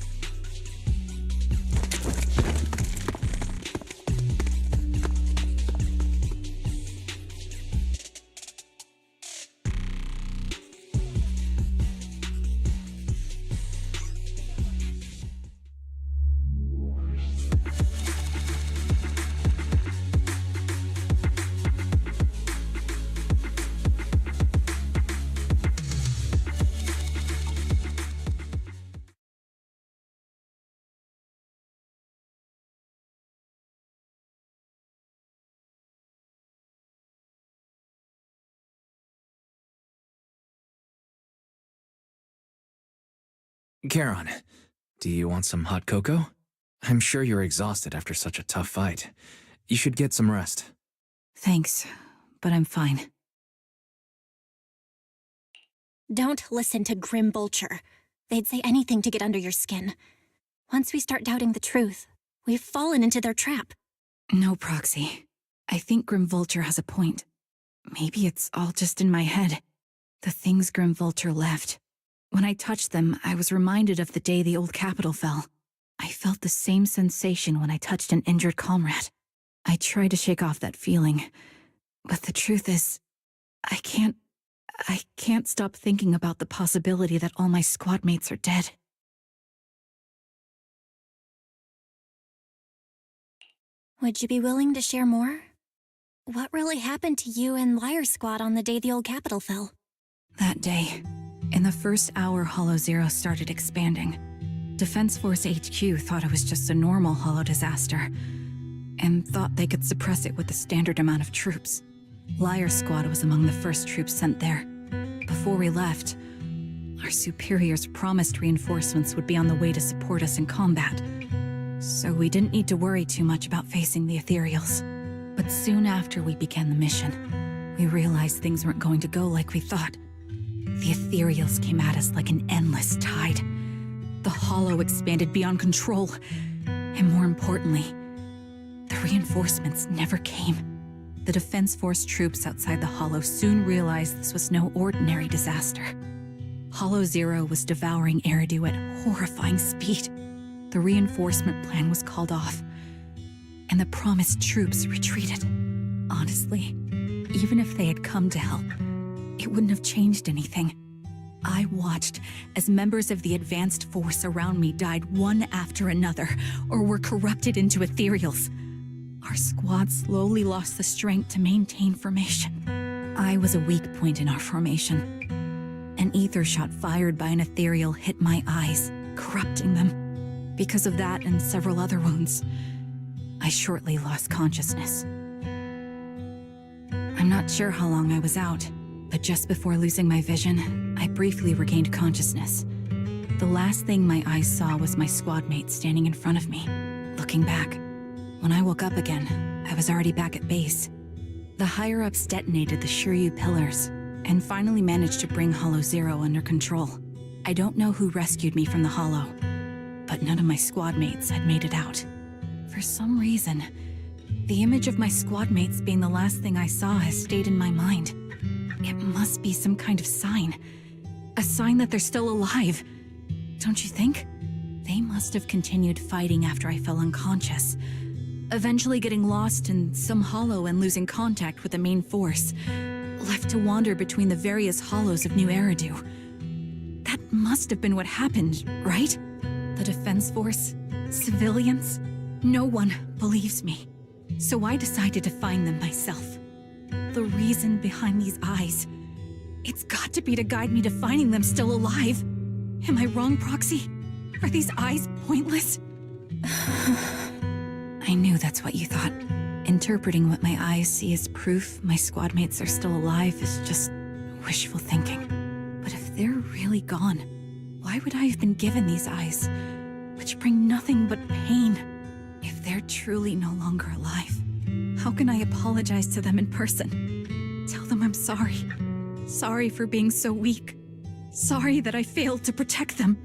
Charon, do you want some hot cocoa? I'm sure you're exhausted after such a tough fight. You should get some rest. thanks, but I'm fine. Don't listen to Grim Vulture. They'd say anything to get under your skin. Once we start doubting the truth, we've fallen into their trap. No, Proxy. I think Grim Vulture has a point. Maybe it's all just in my head. The things Grim Vulture left. When I touched them, I was reminded of the day the old capital fell. I felt the same sensation when I touched an injured comrade. I tried to shake off that feeling, but the truth is, I can't stop thinking about the possibility that all my squad mates are dead. Would you be willing to share more? What really happened to you and Liar Squad on the day the old capital fell? That day, in the first hour Hollow Zero started expanding, Defense Force HQ thought it was just a normal Hollow disaster and thought they could suppress it with the standard amount of troops. Liar Squad was among the first troops sent there. Before we left, our superiors promised reinforcements would be on the way to support us in combat, so we didn't need to worry too much about facing the Ethereals. But soon after we began the mission, we realized things weren't going to go like we thought. The Ethereals came at us like an endless tide. The Hollow expanded beyond control, and more importantly, the reinforcements never came. The Defense Force troops outside the Hollow soon realized this was no ordinary disaster. Hollow Zero was devouring Eridu at horrifying speed. The reinforcement plan was called off, and the promised troops retreated. Honestly, even if they had come to help, it wouldn't have changed anything. I watched as members of the advanced force around me died one after another or were corrupted into ethereals. Our squad slowly lost the strength to maintain formation. I was a weak point in our formation. An ether shot fired by an ethereal hit my eyes, corrupting them. Because of that and several other wounds, I shortly lost consciousness. I'm not sure how long I was out, but just before losing my vision, I briefly regained consciousness. The last thing my eyes saw was my squad mate standing in front of me, looking back. When I woke up again, I was already back at base. The higher-ups detonated the Shiryu pillars and finally managed to bring Hollow Zero under control. I don't know who rescued me from the Hollow, but none of my squad mates had made it out. For some reason, the image of my squad mates being the last thing I saw has stayed in my mind. It must be some kind of sign. A sign that they're still alive. Don't you think? They must have continued fighting after I fell unconscious, eventually getting lost in some hollow and losing contact with the main force, left to wander between the various hollows of New Eridu. That must have been what happened, right? The Defense Force? Civilians? No one believes me. So I decided to find them myself. The reason behind these eyes. It's got to be to guide me to finding them still alive. Am I wrong, Proxy? Are these eyes pointless? I knew that's what you thought. Interpreting what my eyes see as proof my squad mates are still alive is just wishful thinking. But if they're really gone, why would I have been given these eyes, which bring nothing but pain? If they're truly no longer alive, how can I apologize to them in person? Tell them I'm sorry. Sorry for being so weak. Sorry that I failed to protect them.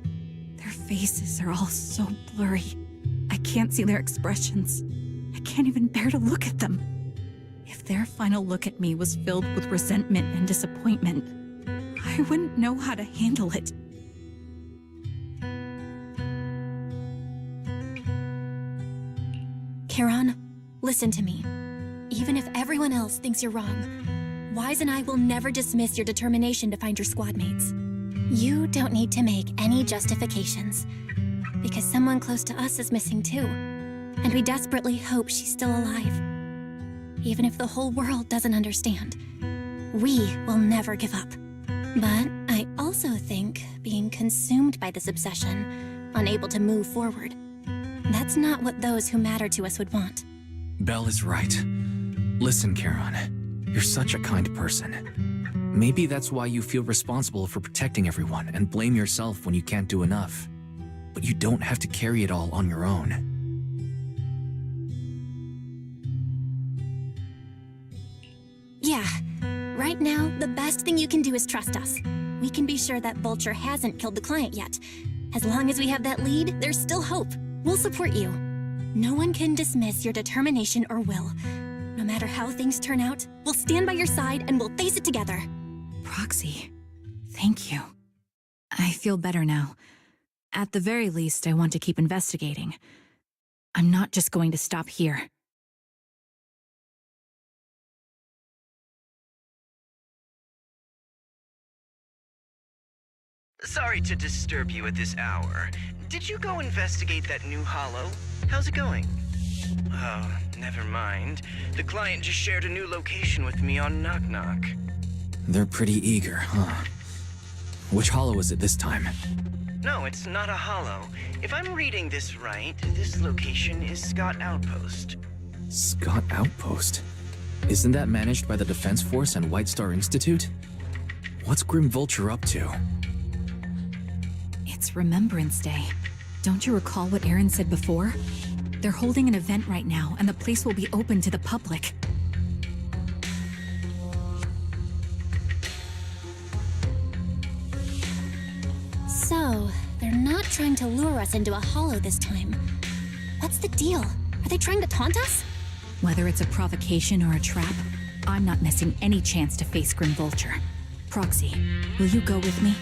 Their faces are all so blurry. I can't see their expressions. I can't even bear to look at them. If their final look at me was filled with resentment and disappointment, I wouldn't know how to handle it. Charon, listen to me. Even if everyone else thinks you're wrong, Wise and I will never dismiss your determination to find your squad mates. You don't need to make any justifications, because someone close to us is missing too, and we desperately hope she's still alive. Even if the whole world doesn't understand, we will never give up. But I also think being consumed by this obsession, unable to move forward, that's not what those who matter to us would want. Belle is right. Listen, Charon, you're such a kind person. Maybe that's why you feel responsible for protecting everyone and blame yourself when you can't do enough. But you don't have to carry it all on your own. Yeah, right now, the best thing you can do is trust us. We can be sure that Vulture hasn't killed the client yet. As long as we have that lead, there's still hope. We'll support you. No one can dismiss your determination or will. No matter how things turn out, we'll stand by your side and we'll face it together. Proxy, thank you. I feel better now. At the very least, I want to keep investigating. I'm not just going to stop here. Sorry to disturb you at this hour. Did you go investigate that new hollow? How's it going? Oh, never mind. The client just shared a new location with me on Knock Knock. They're pretty eager, huh? Which hollow is it this time? No, it's not a hollow. If I'm reading this right, this location is Scott Outpost. Scott Outpost? Isn't that managed by the Defense Force and White Star Institute? What's Grim Vulture up to? It's Remembrance Day. Don't you recall what Aaron said before? They're holding an event right now, and the place will be open to the public. So, they're not trying to lure us into a hollow this time. What's the deal? Are they trying to taunt us? Whether it's a provocation or a trap, I'm not missing any chance to face Grim Vulture. Proxy, will you go with me?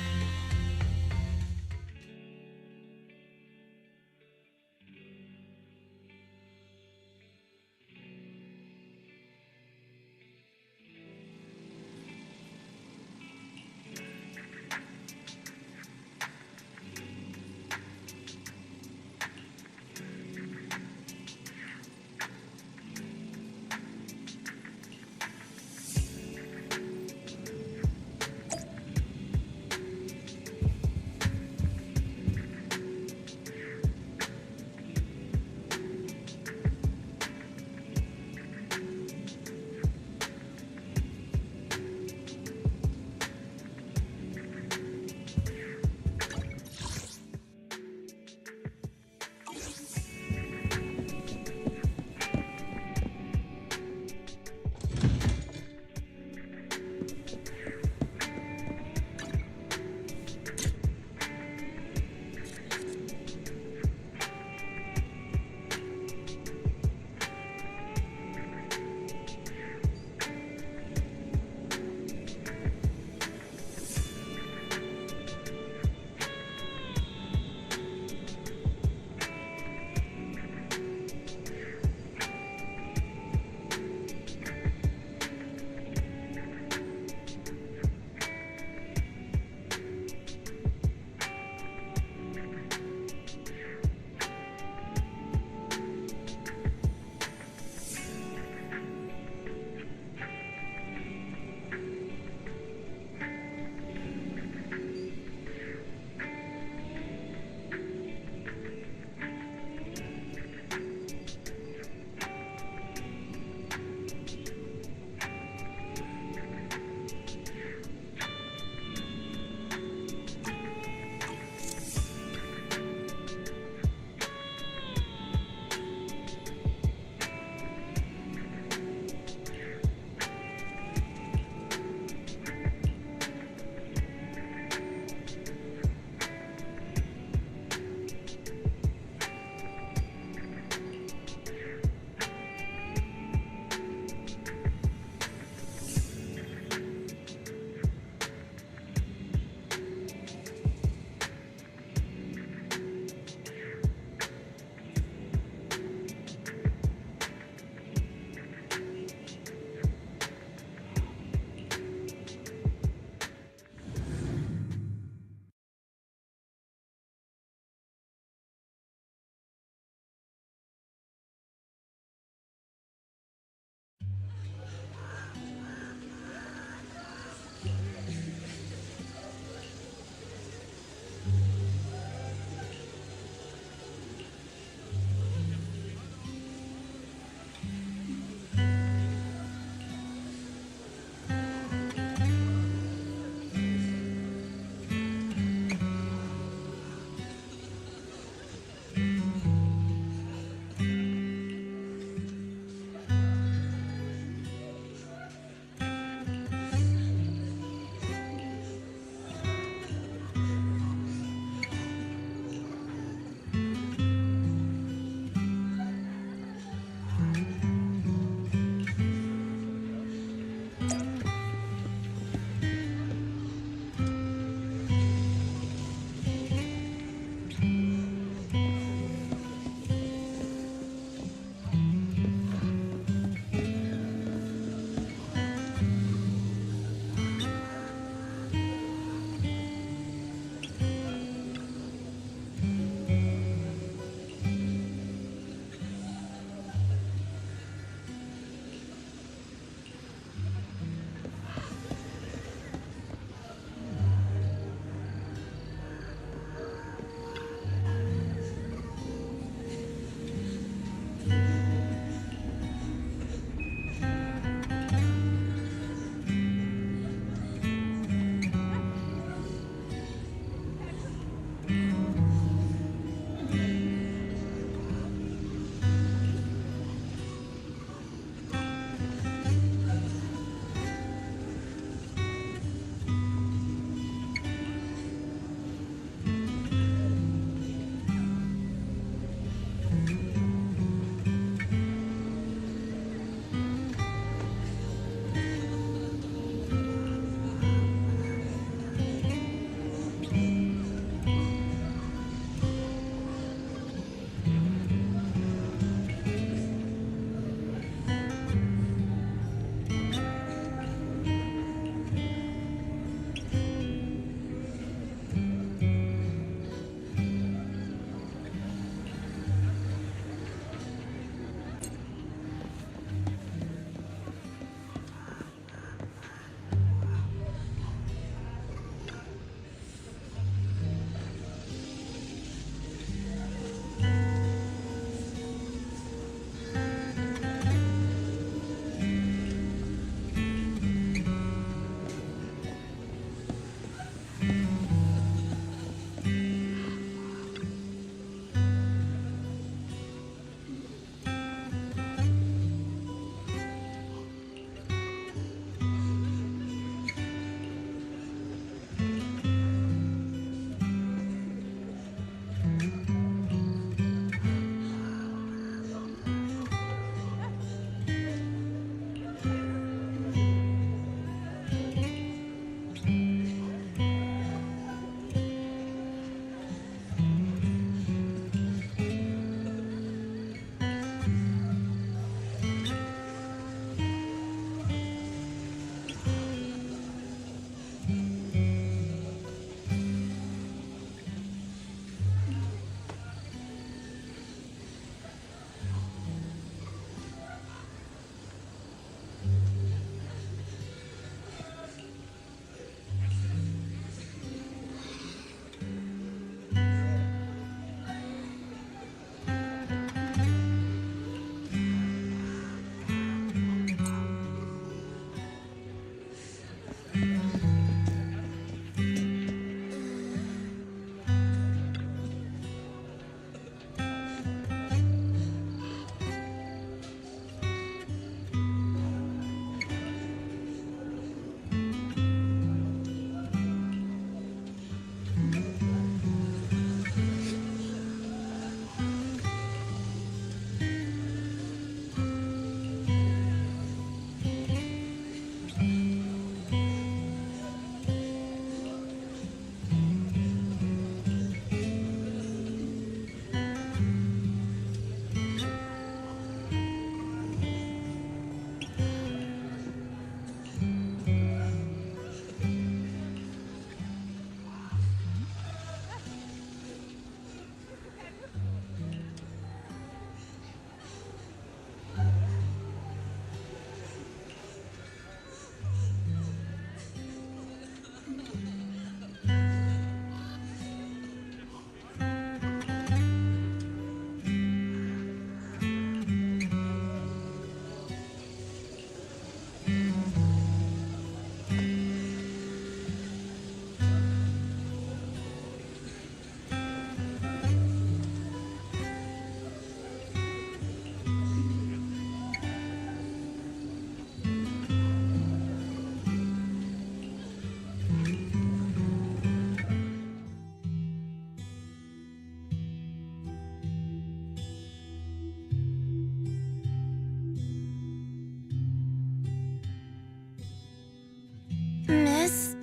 Miss,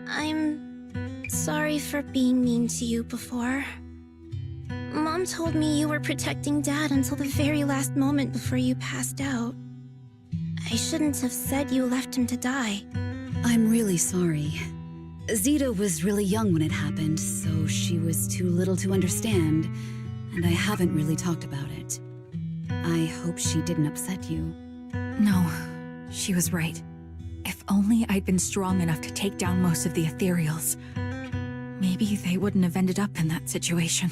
I'm sorry for being mean to you before. Mom told me you were protecting Dad until the very last moment before you passed out. I shouldn't have said you left him to die. I'm really sorry. Zeta was really young when it happened, so she was too little to understand, and I haven't really talked about it. I hope she didn't upset you. No, she was right. If only I'd been strong enough to take down most of the ethereals, maybe they wouldn't have ended up in that situation.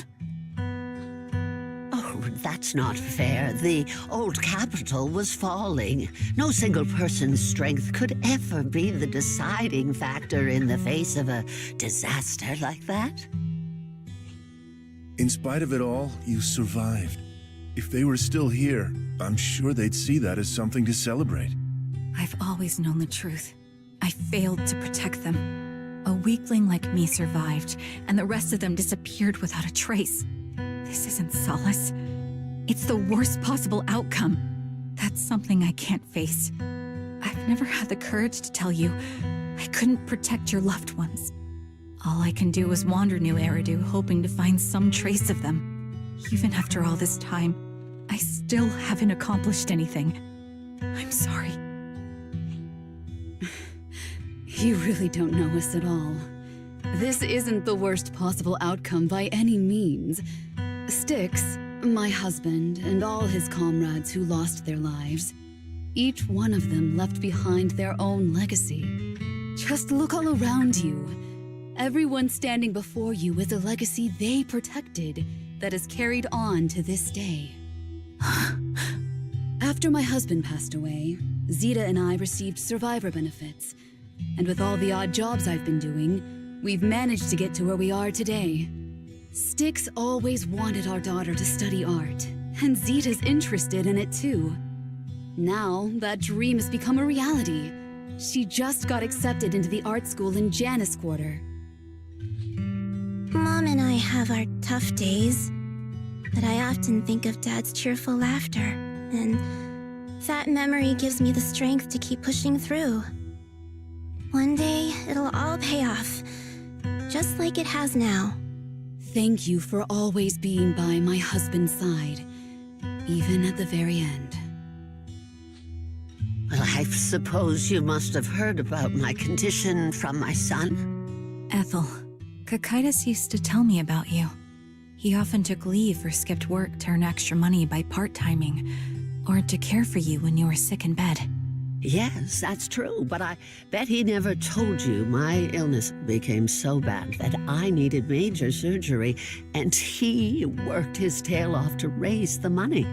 Oh, that's not fair. The old capital was falling. No single person's strength could ever be the deciding factor in the face of a disaster like that. In spite of it all, you survived. If they were still here, I'm sure they'd see that as something to celebrate. I've always known the truth. I failed to protect them. A weakling like me survived, and the rest of them disappeared without a trace. This isn't solace. It's the worst possible outcome. That's something I can't face. I've never had the courage to tell you I couldn't protect your loved ones. All I can do is wander New Eridu, hoping to find some trace of them. Even after all this time, I still haven't accomplished anything. I'm sorry. You really don't know us at all. This isn't the worst possible outcome by any means. Styx, my husband, and all his comrades who lost their lives, each one of them left behind their own legacy. Just look all around you. Everyone standing before you is a legacy they protected that is carried on to this day. After my husband passed away, Zeta and I received survivor benefits. And with all the odd jobs I've been doing, we've managed to get to where we are today. Styx always wanted our daughter to study art, and Zeta's interested in it too. Now, that dream has become a reality. She just got accepted into the art school in Janus Quarter. Mom and I have our tough days, but I often think of Dad's cheerful laughter, and that memory gives me the strength to keep pushing through. One day, it'll all pay off, just like it has now. Thank you for always being by my husband's side, even at the very end. Well, I suppose you must have heard about my condition from my son. Ethel, Kakaitis used to tell me about you. He often took leave or skipped work to earn extra money by part-timing, or to care for you when you were sick in bed. Yes, that's true, but I bet he never told you my illness became so bad that I needed major surgery, and he worked his tail off to raise the money.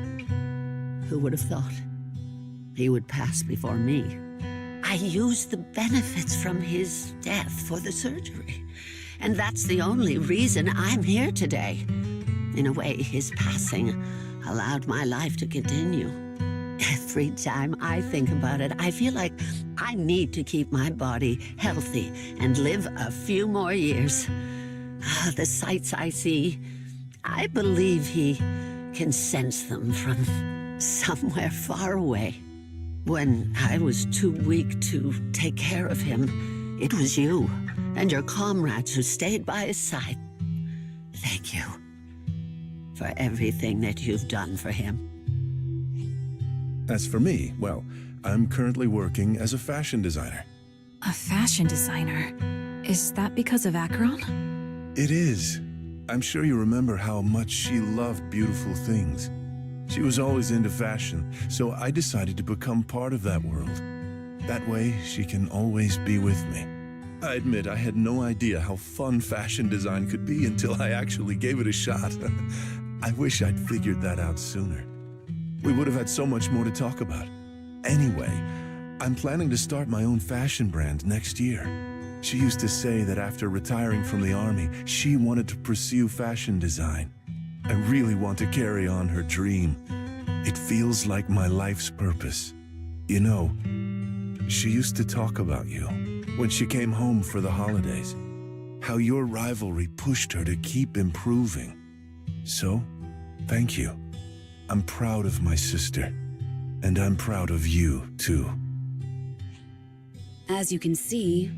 Who would have thought he would pass before me? I used the benefits from his death for the surgery, and that's the only reason I'm here today. In a way, his passing allowed my life to continue. Every time I think about it, I feel like I need to keep my body healthy and live a few more years. The sights I see, I believe he can sense them from somewhere far away. When I was too weak to take care of him, it was you and your comrades who stayed by his side. Thank you for everything that you've done for him. As for me, well, I'm currently working as a fashion designer. A fashion designer? Is that because of Charon? It is. I'm sure you remember how much she loved beautiful things. She was always into fashion, so I decided to become part of that world. That way, she can always be with me. I admit I had no idea how fun fashion design could be until I actually gave it a shot. I wish I'd figured that out sooner. We would have had so much more to talk about. Anyway, I'm planning to start my own fashion brand next year. She used to say that after retiring from the army, she wanted to pursue fashion design. I really want to carry on her dream. It feels like my life's purpose. You know, she used to talk about you when she came home for the holidays, how your rivalry pushed her to keep improving. So, thank you. I'm proud of my sister, and I'm proud of you, too. As you can see,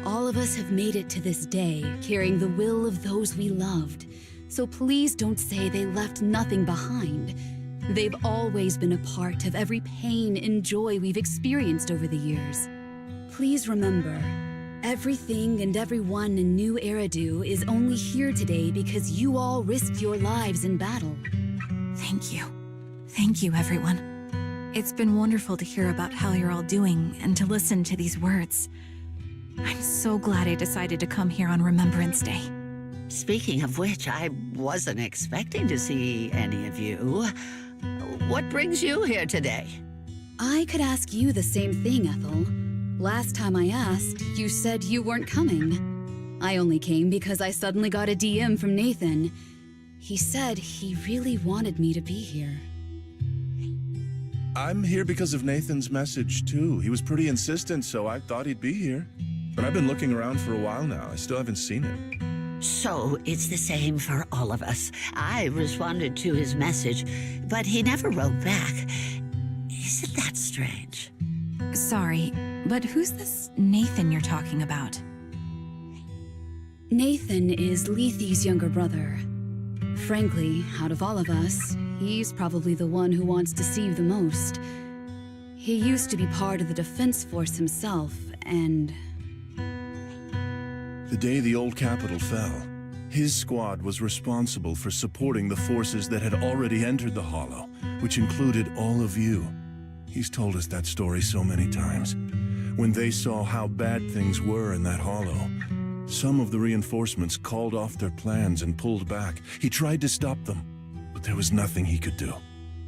all of us have made it to this day, carrying the will of those we loved. So please don't say they left nothing behind. They've always been a part of every pain and joy we've experienced over the years. Please remember, everything and everyone in New Eridu is only here today because you all risked your lives in battle. Thank you. Thank you, everyone. It's been wonderful to hear about how you're all doing and to listen to these words. I'm so glad I decided to come here on Remembrance Day. Speaking of which, I wasn't expecting to see any of you. What brings you here today? I could ask you the same thing, Ethel. Last time I asked, you said you weren't coming. I only came because I suddenly got a DM from Nathan. He said he really wanted me to be here. I'm here because of Nathan's message, too. He was pretty insistent, so I thought he'd be here. But I've been looking around for a while now. I still haven't seen him. So it's the same for all of us. I responded to his message, but he never wrote back. Isn't that strange? Sorry, but who's this Nathan you're talking about? Nathan is Lethe's younger brother. Frankly, out of all of us, he's probably the one who wants to see you the most. He used to be part of the defense force himself, and... The day the old capital fell, his squad was responsible for supporting the forces that had already entered the Hollow, which included all of you. He's told us that story so many times. When they saw how bad things were in that Hollow, some of the reinforcements called off their plans and pulled back. He tried to stop them, but there was nothing he could do.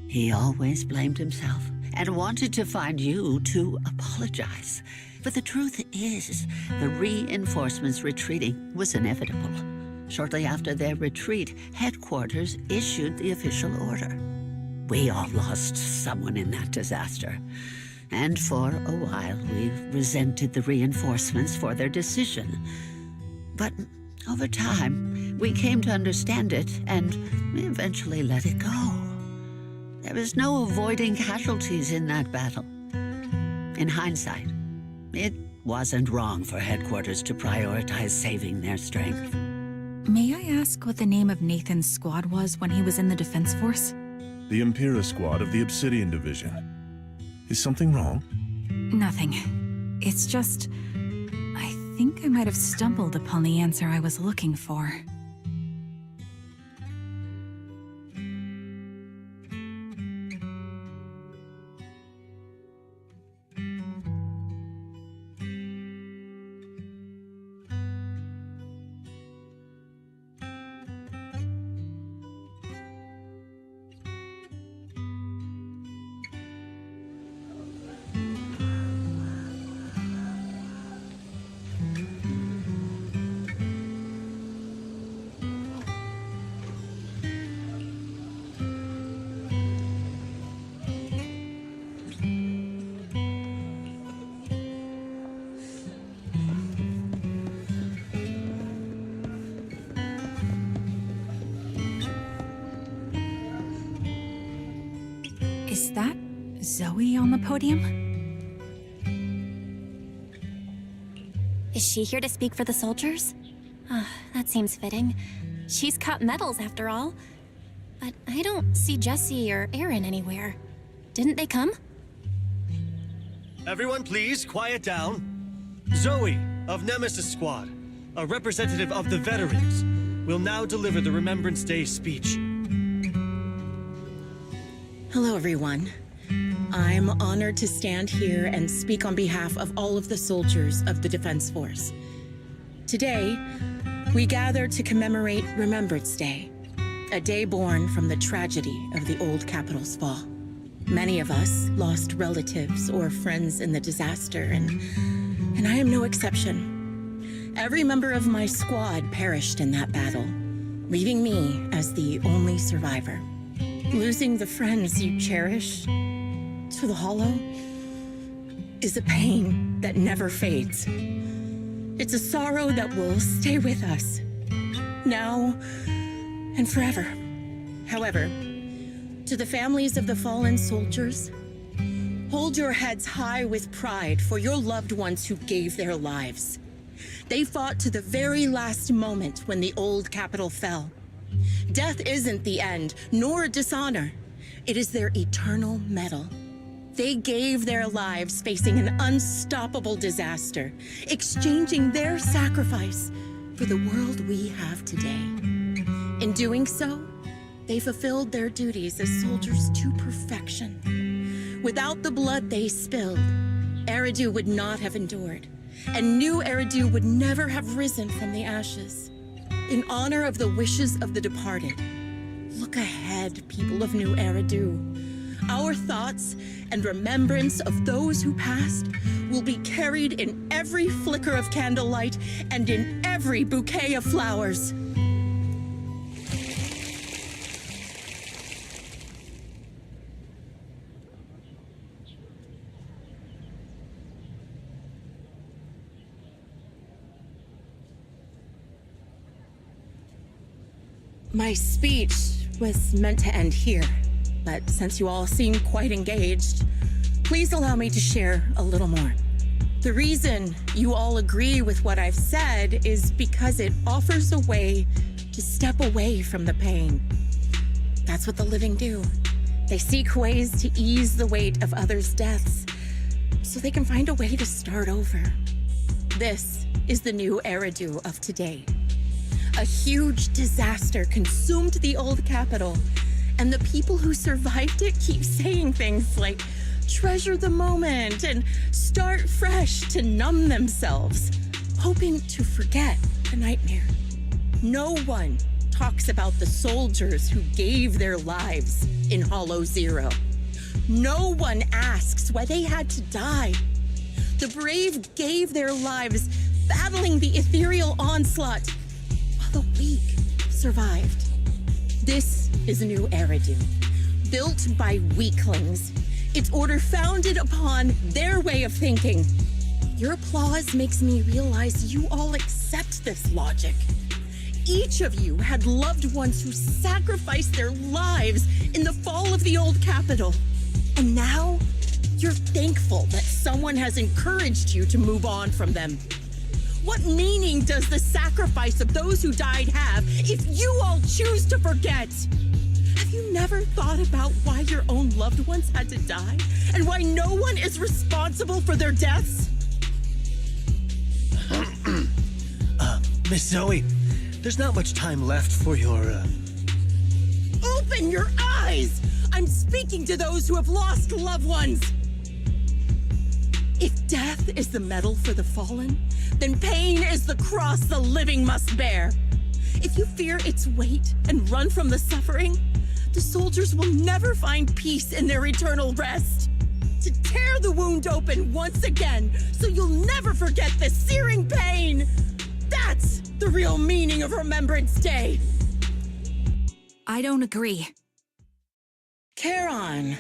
He always blamed himself and wanted to find you to apologize. But the truth is, the reinforcements retreating was inevitable. Shortly after their retreat, headquarters issued the official order. We all lost someone in that disaster. And for a while, we resented the reinforcements for their decision. But over time, we came to understand it, and we eventually let it go. There was no avoiding casualties in that battle. In hindsight, it wasn't wrong for headquarters to prioritize saving their strength. May I ask what the name of Nathan's squad was when he was in the defense force? The Impera squad of the Obsidian Division. Is something wrong? Nothing. It's just... I think I might have stumbled upon the answer I was looking for. Is that Zoe on the podium? Is she here to speak for the soldiers? That seems fitting. She's cut medals after all. But I don't see Jesse or Aaron anywhere. Didn't they come? Everyone please, quiet down. Zoe of Nemesis Squad, a representative of the veterans, will now deliver the Remembrance Day speech. Hello, everyone. I'm honored to stand here and speak on behalf of all of the soldiers of the Defense Force. Today, we gather to commemorate Remembrance Day, a day born from the tragedy of the old capital's fall. Many of us lost relatives or friends in the disaster, and I am no exception. Every member of my squad perished in that battle, leaving me as the only survivor. Losing the friends you cherish to the hollow is a pain that never fades. It's a sorrow that will stay with us, now and forever. However, to the families of the fallen soldiers, hold your heads high with pride for your loved ones who gave their lives. They fought to the very last moment when the old capital fell. Death isn't the end, nor dishonor. It is their eternal medal. They gave their lives facing an unstoppable disaster, exchanging their sacrifice for the world we have today. In doing so, they fulfilled their duties as soldiers to perfection. Without the blood they spilled, Eridu would not have endured, and new Eridu would never have risen from the ashes. In honor of the wishes of the departed, look ahead, people of New Eridu. Our thoughts and remembrance of those who passed will be carried in every flicker of candlelight and in every bouquet of flowers. My speech was meant to end here, but since you all seem quite engaged, please allow me to share a little more. The reason you all agree with what I've said is because it offers a way to step away from the pain. That's what the living do. They seek ways to ease the weight of others' deaths so they can find a way to start over. This is the new Eridu of today. A huge disaster consumed the old capital, and the people who survived it keep saying things like, treasure the moment and start fresh to numb themselves, hoping to forget the nightmare. No one talks about the soldiers who gave their lives in Hollow Zero. No one asks why they had to die. The brave gave their lives battling the ethereal onslaught, the weak survived. This is a new Eridu, built by weaklings. Its order founded upon their way of thinking. Your applause makes me realize you all accept this logic. Each of you had loved ones who sacrificed their lives in the fall of the old capital. And now, you're thankful that someone has encouraged you to move on from them. What meaning does the sacrifice of those who died have if you all choose to forget? Have you never thought about why your own loved ones had to die and why no one is responsible for their deaths? Miss Zoe, there's not much time left for your, Open your eyes! I'm speaking to those who have lost loved ones! If death is the medal for the fallen, then pain is the cross the living must bear. If you fear its weight and run from the suffering, the soldiers will never find peace in their eternal rest. To tear the wound open once again, so you'll never forget the searing pain. That's the real meaning of Remembrance Day. I don't agree. Charon,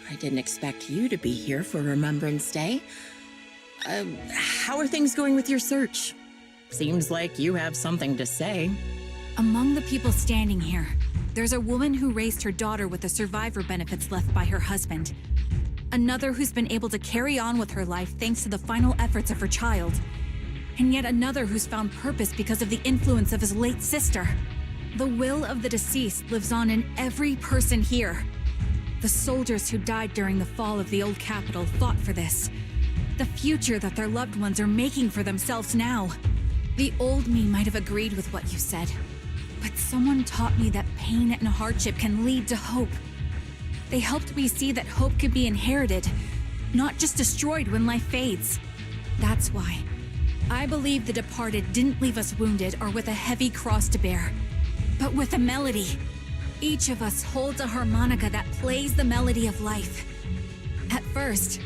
I didn't expect you to be here for Remembrance Day. How are things going with your search? Seems like you have something to say. Among the people standing here, There's a woman who raised her daughter with the survivor benefits left by her husband. Another who's been able to carry on with her life thanks to the final efforts of her child. And yet another who's found purpose because of the influence of his late sister. The will of the deceased lives on in every person here. The soldiers who died during the fall of the old capital fought for this. The future that their loved ones are making for themselves now. The old me might have agreed with what you said, but someone taught me that pain and hardship can lead to hope. They helped me see that hope could be inherited, not just destroyed when life fades. That's why I believe the departed didn't leave us wounded or with a heavy cross to bear, but with a melody. Each of us holds a harmonica that plays the melody of life. At first,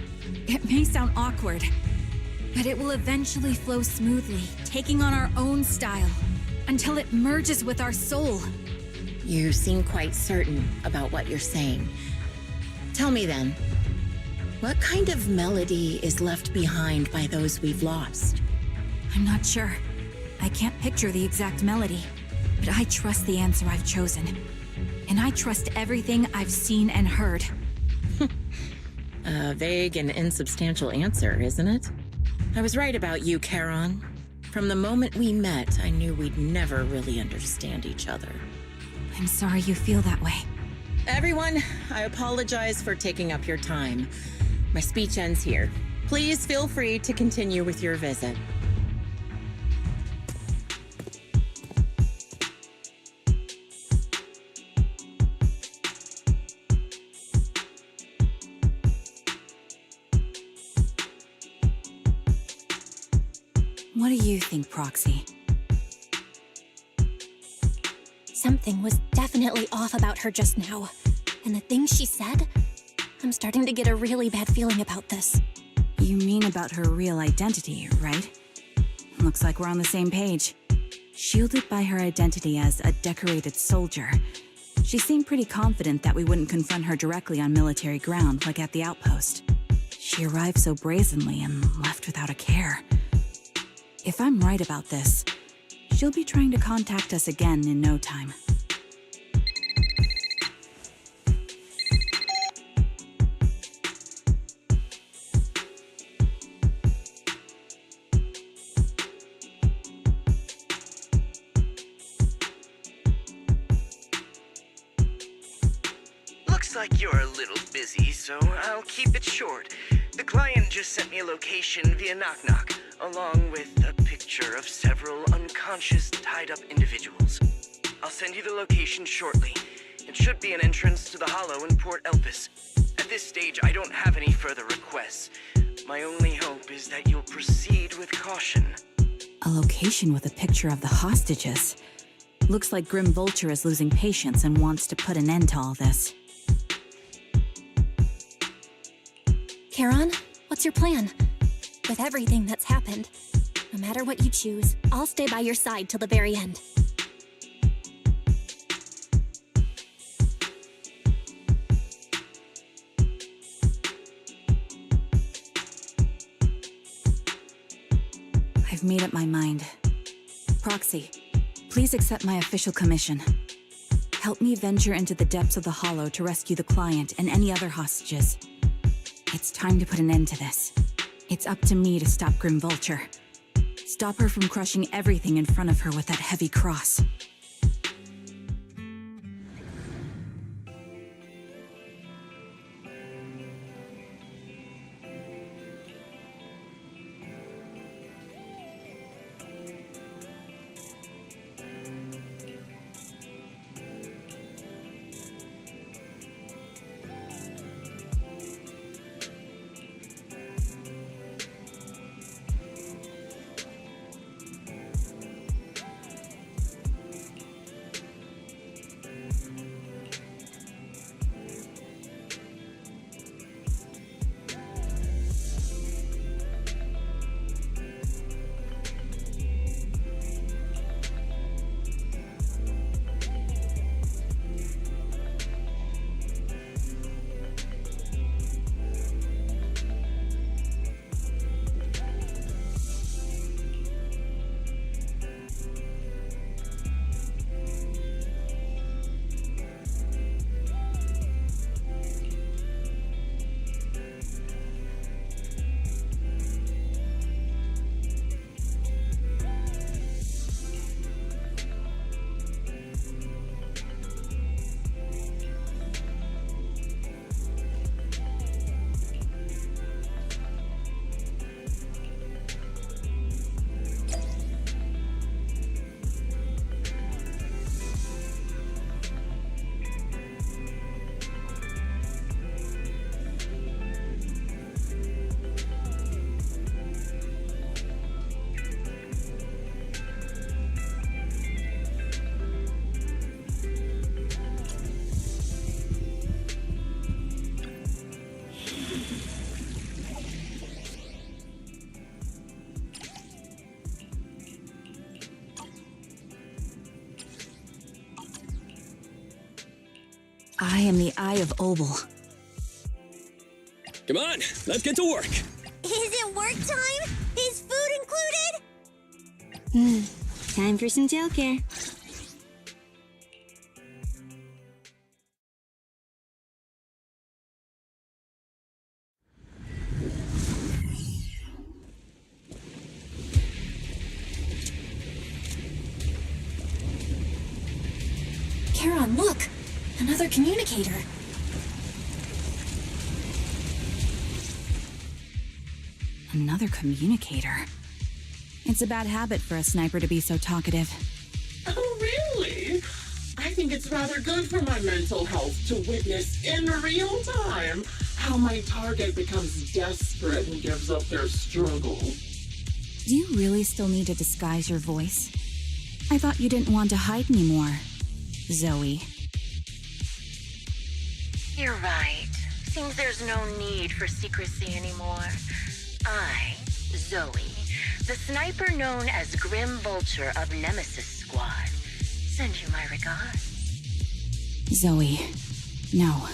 it may sound awkward, but it will eventually flow smoothly, taking on our own style, until it merges with our soul. You seem quite certain about what you're saying. Tell me then, what kind of melody is left behind by those we've lost? I'm not sure. I can't picture the exact melody, but I trust the answer I've chosen. And I trust everything I've seen and heard. A vague and insubstantial answer, isn't it? I was right about you, Charon. From the moment we met, I knew we'd never really understand each other. I'm sorry you feel that way. Everyone, I apologize for taking up your time. My speech ends here. Please feel free to continue with your visit. What do you think, Proxy? Something was definitely off about her just now. And the things she said, I'm starting to get a really bad feeling about this. You mean about her real identity, right? Looks like we're on the same page. Shielded by her identity as a decorated soldier, she seemed pretty confident that we wouldn't confront her directly on military ground like at the outpost. She arrived so brazenly and left without a care. If I'm right about this, she'll be trying to contact us again in no time. Looks like you're a little busy, so I'll keep it short. The client just sent me a location via Knock Knock, along with a picture of several unconscious, tied-up individuals. I'll send you the location shortly. It should be an entrance to the Hollow in Port Elpis. At this stage, I don't have any further requests. My only hope is that you'll proceed with caution. A location with a picture of the hostages. Looks like Grim Vulture is losing patience and wants to put an end to all this. Charon, what's your plan? With everything that's happened, no matter what you choose, I'll stay by your side till the very end. I've made up my mind. Proxy, please accept my official commission. Help me venture into the depths of the Hollow to rescue the client and any other hostages. It's time to put an end to this. It's up to me to stop Grim Vulture. Stop her from crushing everything in front of her with that heavy cross. I am the Eye of Obel. Come on, let's get to work. Is it work time? Is food included? Time for some tailcare. Charon, look! Another communicator. Another communicator. It's a bad habit for a sniper to be so talkative. Oh, really? I think it's rather good for my mental health to witness in real time how my target becomes desperate and gives up their struggle. Do you really still need to disguise your voice? I thought you didn't want to hide anymore, Zoe. You're right. Seems there's no need for secrecy anymore. I, Zoe, the sniper known as Grim Vulture of Nemesis Squad, send you my regards. Zoe. No.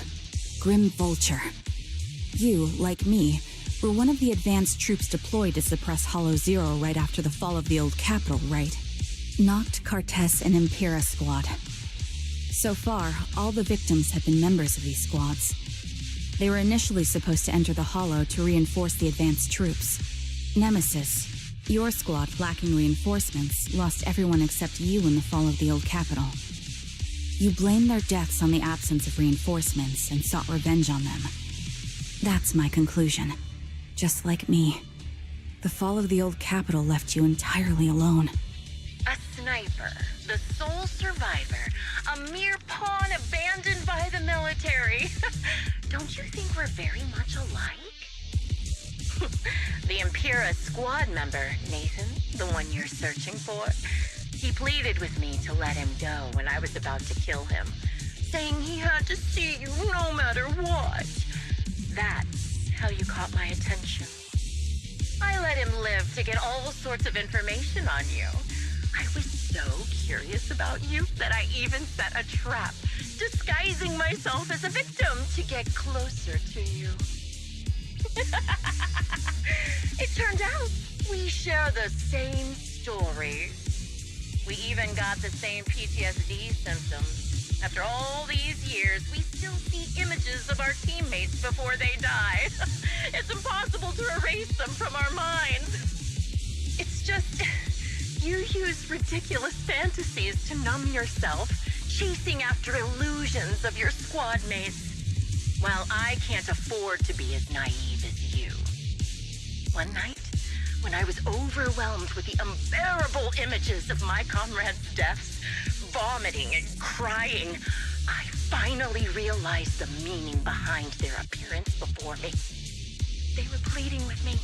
Grim Vulture. You, like me, were one of the advanced troops deployed to suppress Hollow Zero right after the fall of the old capital, right? Noct, Cartes, and Impera Squad. So far, all the victims have been members of these squads. They were initially supposed to enter the Hollow to reinforce the advanced troops. Nemesis, your squad lacking reinforcements, lost everyone except you in the fall of the old capital. You blamed their deaths on the absence of reinforcements and sought revenge on them. That's my conclusion. Just like me. The fall of the old capital left you entirely alone. A sniper, the sole survivor, a mere pawn abandoned by the military. Don't you think we're very much alike? The Impera squad member, Nathan, the one you're searching for, he pleaded with me to let him go when I was about to kill him, saying he had to see you no matter what. That's how you caught my attention. I let him live to get all sorts of information on you. I was so curious about you that I even set a trap, disguising myself as a victim to get closer to you. It turned out we share the same stories. We even got the same PTSD symptoms. After all these years, we still see images of our teammates before they die. It's impossible to erase them from our minds. It's just... You use ridiculous fantasies to numb yourself, chasing after illusions of your squad mates, while I can't afford to be as naive as you. One night, when I was overwhelmed with the unbearable images of my comrades' deaths, vomiting and crying, I finally realized the meaning behind their appearance before me. They were pleading with me.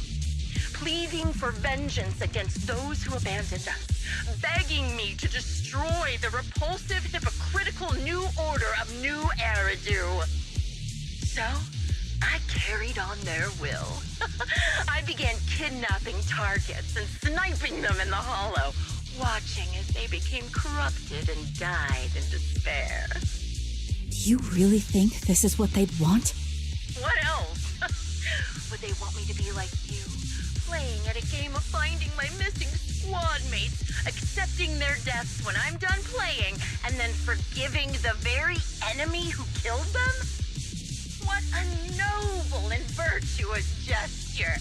Pleading for vengeance against those who abandoned us, begging me to destroy the repulsive, hypocritical new order of New Eridu. So, I carried on their will. I began kidnapping targets and sniping them in the Hollow, watching as they became corrupted and died in despair. Do you really think this is what they'd want? What else? Would they want me to be like you? Playing at a game of finding my missing squad mates, accepting their deaths when I'm done playing, and then forgiving the very enemy who killed them? What a noble and virtuous gesture.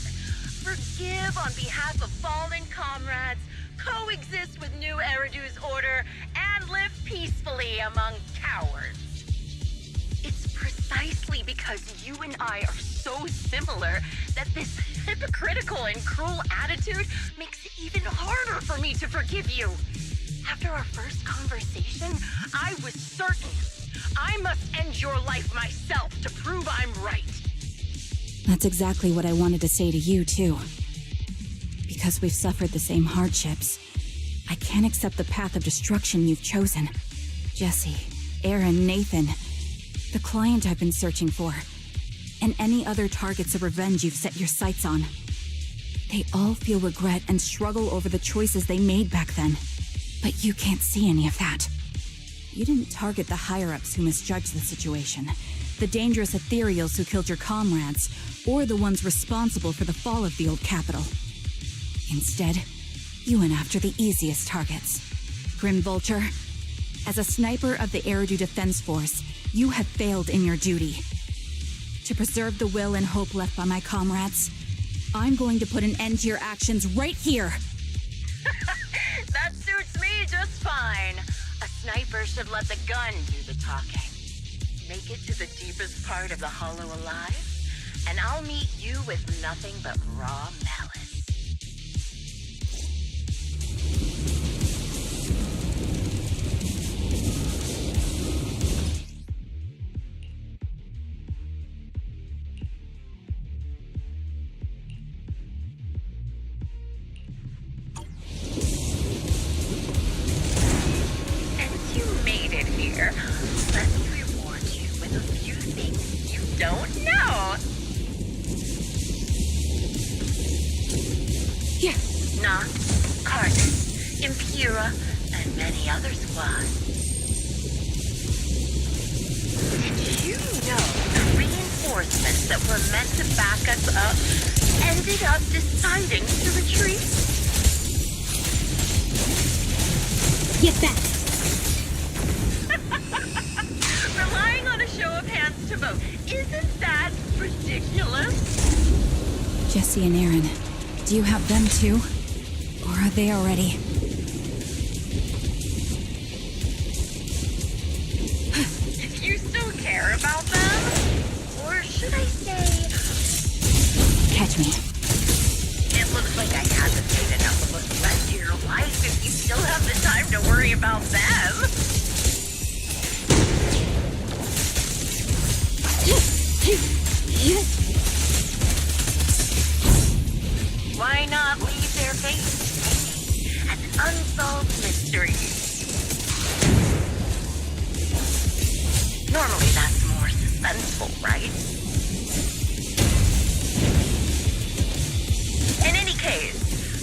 Forgive on behalf of fallen comrades, coexist with New Eridu's order, and live peacefully among cowards. It's precisely because you and I are so similar that this hypocritical and cruel attitude makes it even harder for me to forgive you. After our first conversation, I was certain I must end your life myself to prove I'm right. That's exactly what I wanted to say to you, too. Because we've suffered the same hardships, I can't accept the path of destruction you've chosen. Jesse, Aaron, Nathan, the client I've been searching for, and any other targets of revenge you've set your sights on. They all feel regret and struggle over the choices they made back then. But you can't see any of that. You didn't target the higher-ups who misjudged the situation, the dangerous ethereals who killed your comrades, or the ones responsible for the fall of the old capital. Instead, you went after the easiest targets. Grim Vulture, as a sniper of the Eridu Defense Force, you have failed in your duty. To preserve the will and hope left by my comrades, I'm going to put an end to your actions right here. That suits me just fine. A sniper should let the gun do the talking. Make it to the deepest part of the hollow alive, and I'll meet you with nothing but raw malice. Jesse and Aaron, do you have them too? Or are they already? You still care about them? Or should I say... Catch me. It looks like I haven't made enough of a threat to your life if you still have the time to worry about them. Why not leave their faces as an unsolved mystery? Normally that's more suspenseful, right? In any case,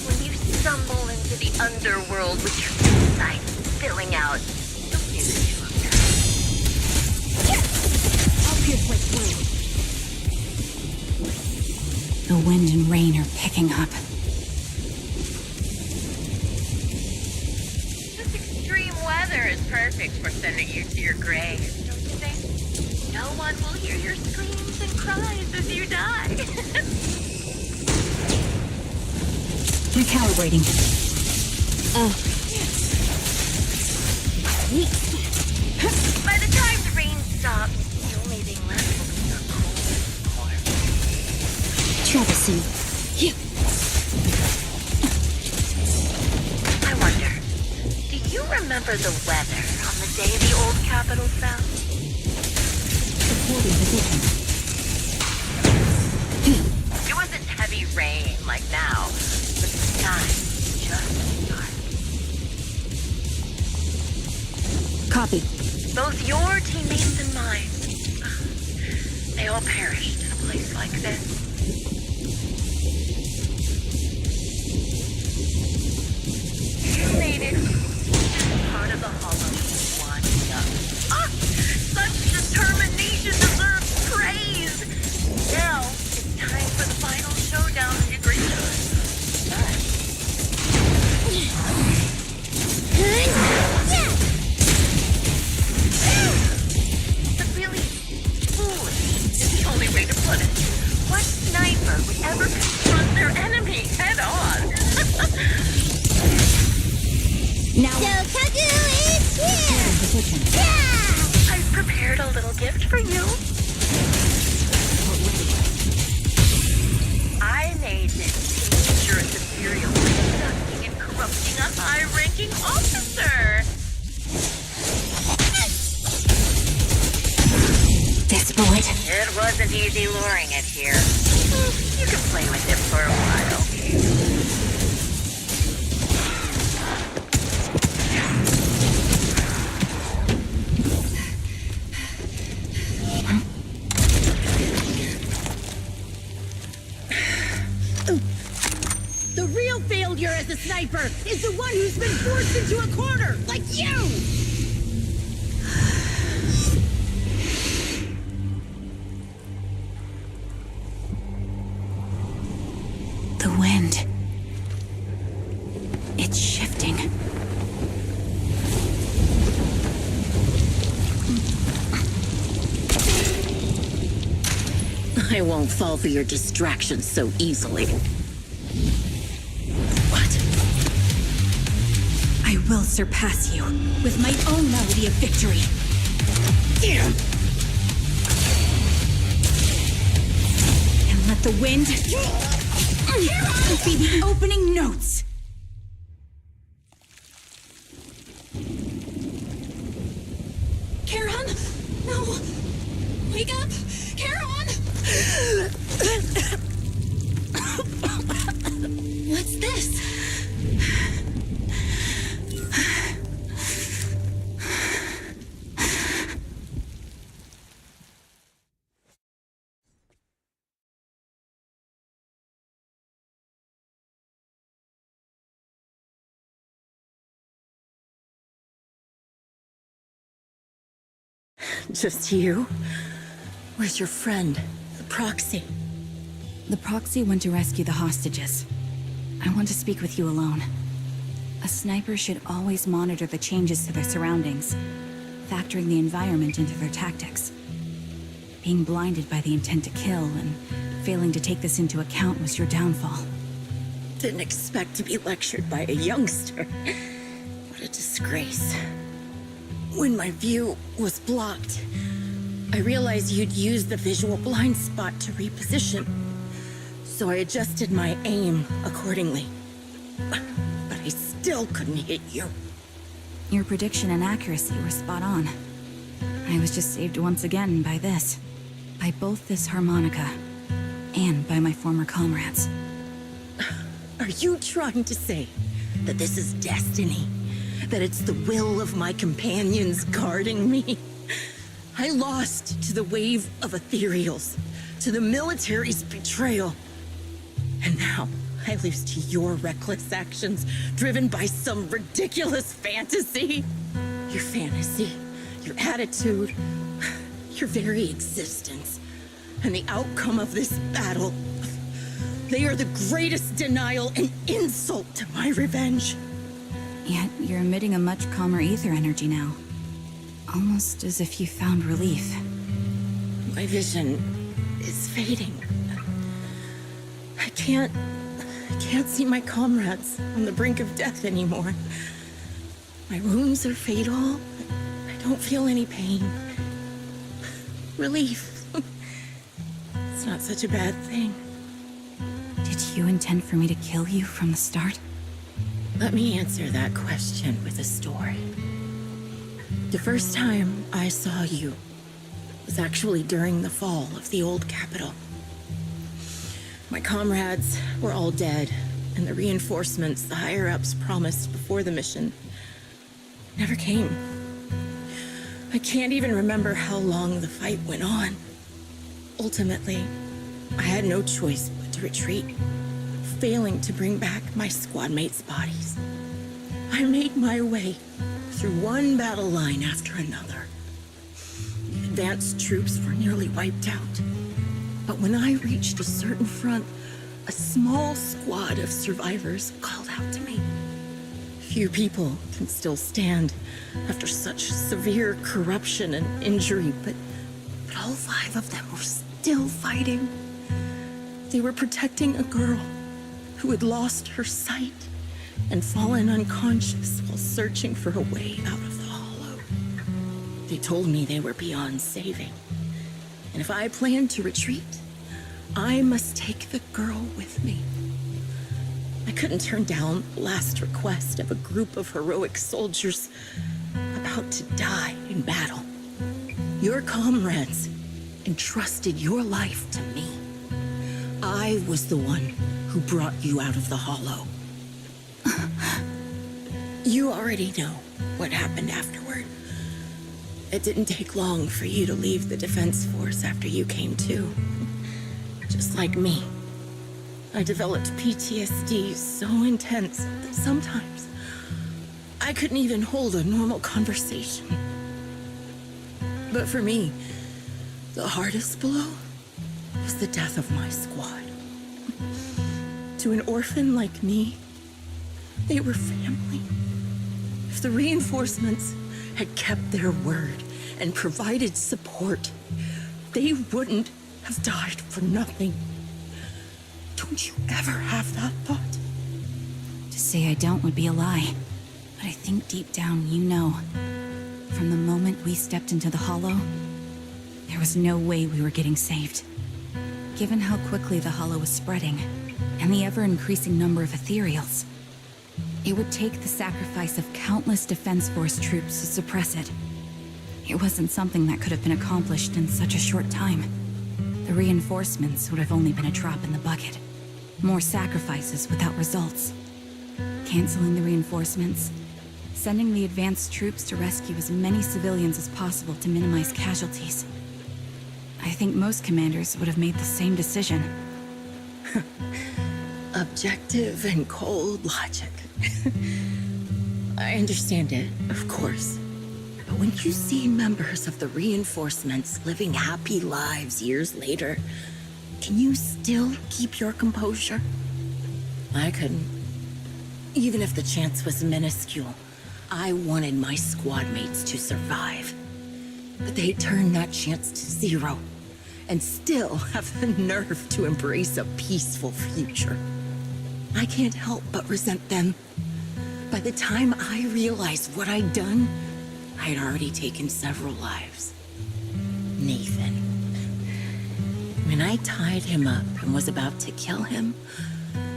when you stumble into the underworld with your insight spilling out, don't do the two of them. I'll pierce my through. The wind and rain are picking up. This extreme weather is perfect for sending you to your grave, don't you think? No one will hear your screams and cries as you die. Recalibrating. By the time the rain stops, the only thing left will be your cold corpse. Traversing. I wonder, do you remember the weather on the day the old capital fell? Supporting position. It wasn't heavy rain like now, but the sky was just dark. Copy. Both your teammates and mine. They all perished in a place like this. You made it part of the hollow washed up. Such determination deserves praise. Now it's time for the final showdown of your great time. But really, foolish is the only way to put it. What sniper would ever confront their enemy head on? Now, Kaku is here! Yeah! I've prepared a little gift for you. I made this dangerous ethereal abducting and corrupting a high-ranking officer. Desperate. It wasn't easy luring it here. You can play with it for a while. The real failure as a sniper is the one who's been forced into a corner, like you! I won't fall for your distractions so easily. What? I will surpass you with my own melody of victory. Damn! And let the wind be the opening notes. Charon! No! Wake up! Charon! What's this? Just you? Where's your friend, the proxy? The proxy went to rescue the hostages. I want to speak with you alone. A sniper should always monitor the changes to their surroundings, factoring the environment into their tactics. Being blinded by the intent to kill and failing to take this into account was your downfall. Didn't expect to be lectured by a youngster. What a disgrace. When my view was blocked, I realized you'd used the visual blind spot to reposition. So I adjusted my aim accordingly. But I still couldn't hit you. Your prediction and accuracy were spot on. I was just saved once again by this. By both this harmonica and by my former comrades. Are you trying to say that this is destiny? That it's the will of my companions guarding me? I lost to the wave of ethereals, to the military's betrayal. And now I lose to your reckless actions, driven by some ridiculous fantasy. Your fantasy, your attitude, your very existence, and the outcome of this battle. They are the greatest denial and insult to my revenge. Yet you're emitting a much calmer ether energy now. Almost as if you found relief. My vision is fading. I can't see my comrades on the brink of death anymore. My wounds are fatal. I don't feel any pain. Relief. It's not such a bad thing. Did you intend for me to kill you from the start? Let me answer that question with a story. The first time I saw you was actually during the fall of the old capital. My comrades were all dead, and the reinforcements the higher-ups promised before the mission never came. I can't even remember how long the fight went on. Ultimately, I had no choice but to retreat, failing to bring back my squad mates' bodies. I made my way through one battle line after another. The advanced troops were nearly wiped out. But when I reached a certain front, a small squad of survivors called out to me. Few people can still stand after such severe corruption and injury, but all 5 of them were still fighting. They were protecting a girl who had lost her sight and fallen unconscious while searching for a way out of the hollow. They told me they were beyond saving, and if I planned to retreat, I must take the girl with me. I couldn't turn down the last request of a group of heroic soldiers about to die in battle. Your comrades entrusted your life to me. I was the one who brought you out of the hollow. You already know what happened afterward. It didn't take long for you to leave the Defense Force after you came to. Just like me, I developed PTSD so intense that sometimes I couldn't even hold a normal conversation. But for me, the hardest blow was the death of my squad. To an orphan like me, they were family. If the reinforcements had kept their word and provided support, they wouldn't have died for nothing. Don't you ever have that thought? To say I don't would be a lie, but I think deep down you know. From the moment we stepped into the Hollow, there was no way we were getting saved. Given how quickly the Hollow was spreading, and the ever-increasing number of ethereals, it would take the sacrifice of countless Defense Force troops to suppress it. It wasn't something that could have been accomplished in such a short time. The reinforcements would have only been a drop in the bucket. More sacrifices without results. Canceling the reinforcements, sending the advanced troops to rescue as many civilians as possible to minimize casualties. I think most commanders would have made the same decision. Objective and cold logic. I understand it, of course. But when you see members of the reinforcements living happy lives years later, can you still keep your composure? I couldn't. Even if the chance was minuscule, I wanted my squad mates to survive. But they turned that chance to zero, and still have the nerve to embrace a peaceful future. I can't help but resent them. By the time I realized what I'd done, I had already taken several lives. Nathan. When I tied him up and was about to kill him,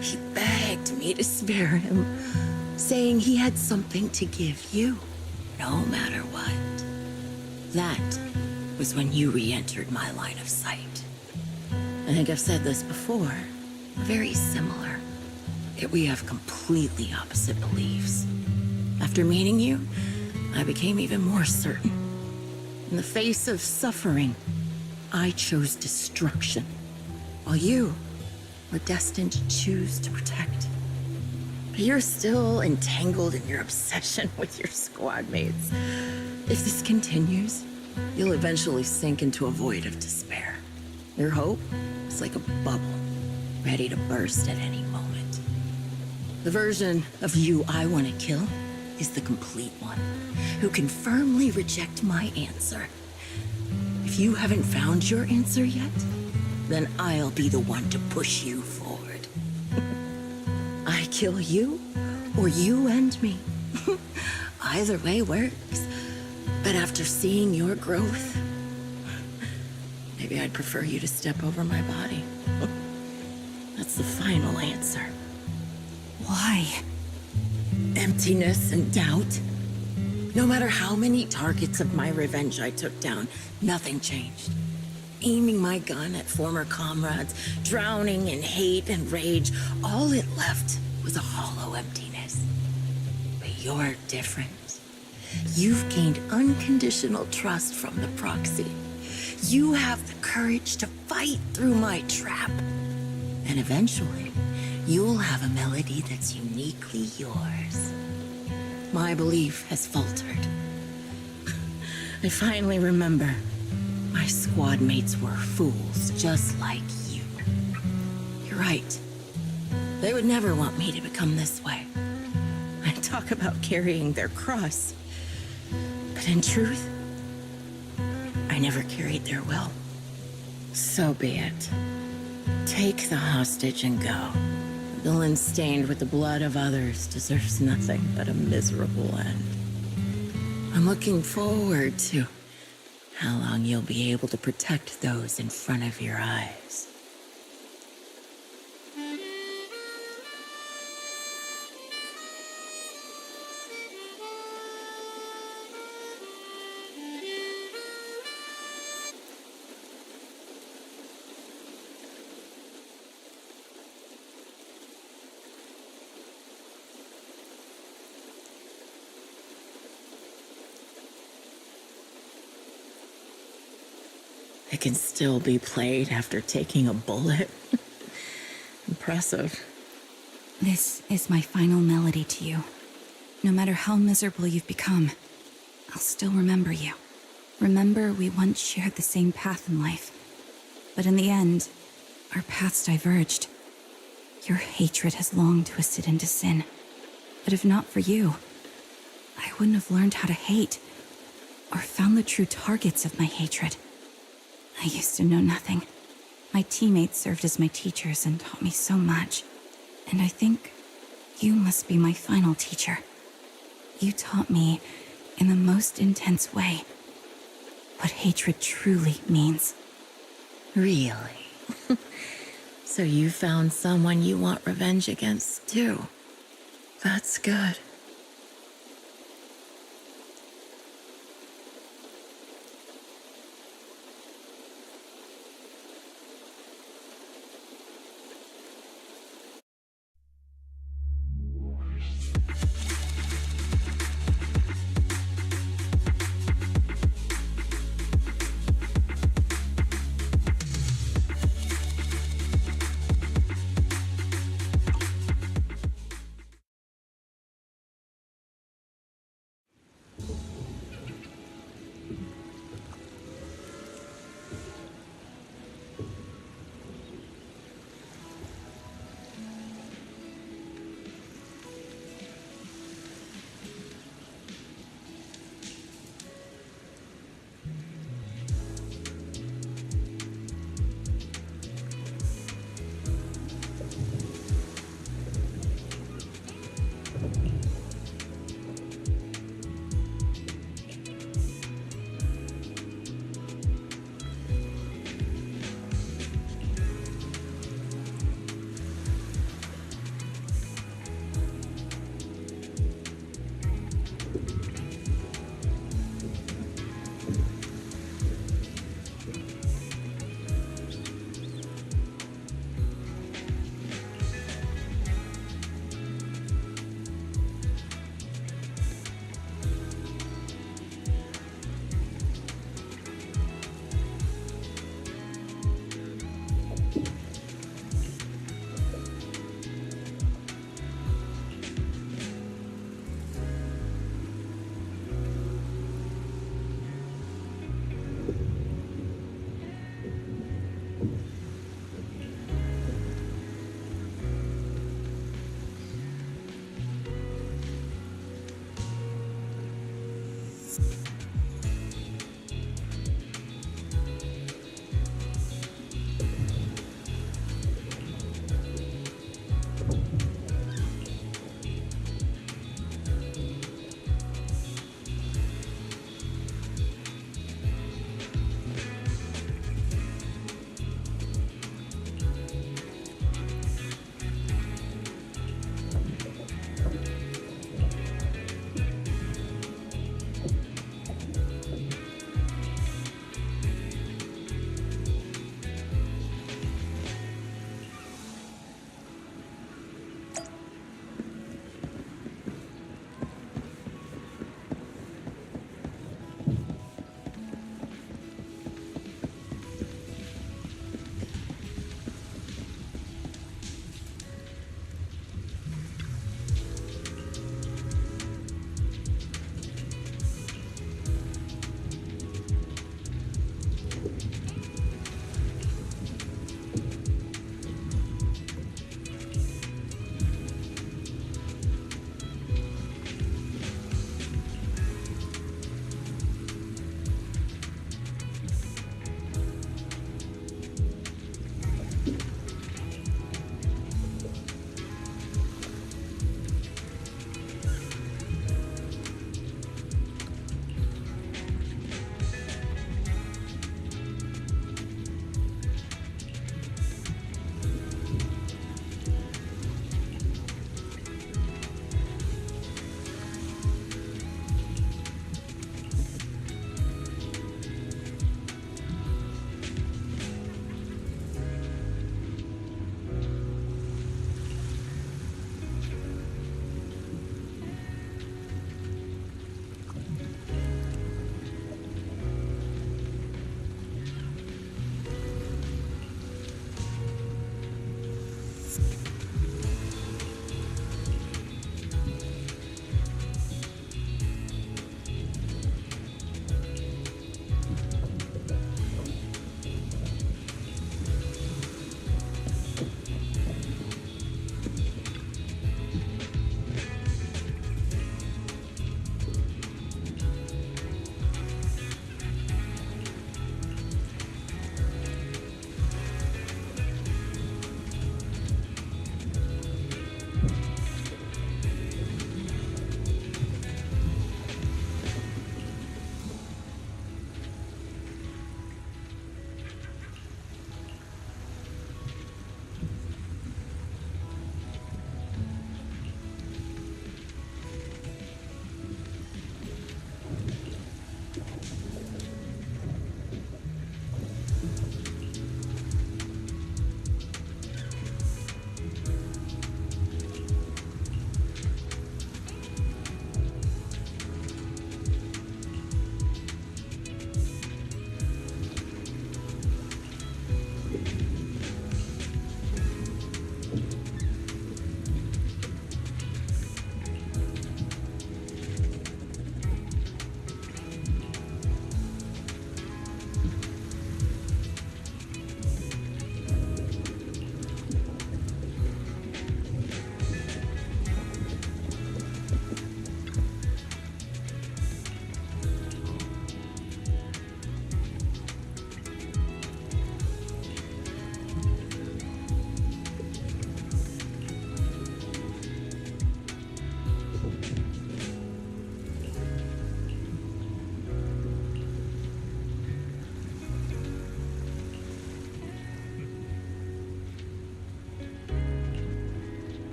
he begged me to spare him, saying he had something to give you, no matter what. That was when you re-entered my line of sight. I think I've said this before, very similar, yet we have completely opposite beliefs. After meeting you, I became even more certain. In the face of suffering, I chose destruction, while you were destined to choose to protect. But you're still entangled in your obsession with your squad mates. If this continues, you'll eventually sink into a void of despair. Your hope is like a bubble, ready to burst at any moment. The version of you I want to kill is the complete one, who can firmly reject my answer. If you haven't found your answer yet, then I'll be the one to push you forward. I kill you, or you end me. Either way works. But after seeing your growth, maybe I'd prefer you to step over my body. That's the final answer. Why? Emptiness and doubt. No matter how many targets of my revenge I took down, nothing changed. Aiming my gun at former comrades, drowning in hate and rage, all it left was a hollow emptiness. But you're different. You've gained unconditional trust from the proxy. You have the courage to fight through my trap. And eventually, you'll have a melody that's uniquely yours. My belief has faltered. I finally remember my squad mates were fools just like you. You're right. They would never want me to become this way. I talk about carrying their cross. But in truth, I never carried their will. So be it. Take the hostage and go. The villain stained with the blood of others deserves nothing but a miserable end. I'm looking forward to how long you'll be able to protect those in front of your eyes. It can still be played after taking a bullet. Impressive. This is my final melody to you. No matter how miserable you've become, I'll still remember you. Remember we once shared the same path in life. But in the end, our paths diverged. Your hatred has long twisted into sin. But if not for you, I wouldn't have learned how to hate, or found the true targets of my hatred. I used to know nothing, My teammates served as my teachers and taught me so much. And I think you must be my final teacher. You taught me, in the most intense way, what hatred truly means. Really? So you found someone you want revenge against, too. That's good.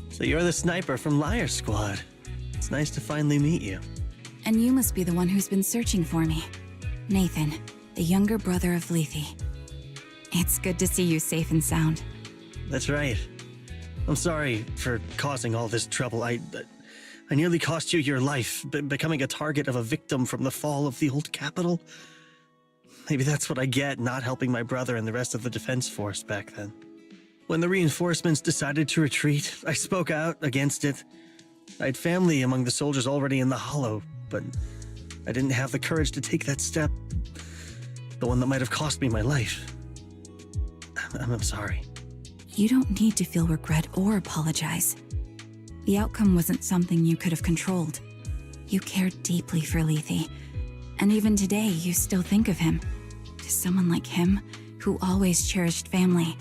So you're the sniper from Liar Squad. It's nice to finally meet you. And you must be the one who's been searching for me. Nathan, the younger brother of Lethe. It's good to see you safe and sound. That's right. I'm sorry for causing all this trouble. I nearly cost you your life, becoming a target of a victim from the fall of the old capital. Maybe that's what I get not helping my brother and the rest of the defense force back then. When the reinforcements decided to retreat, I spoke out against it. I had family among the soldiers already in the Hollow, but I didn't have the courage to take that step. The one that might have cost me my life. I'm sorry. You don't need to feel regret or apologize. The outcome wasn't something you could have controlled. You cared deeply for Lethe, and even today you still think of him. To someone like him, who always cherished family,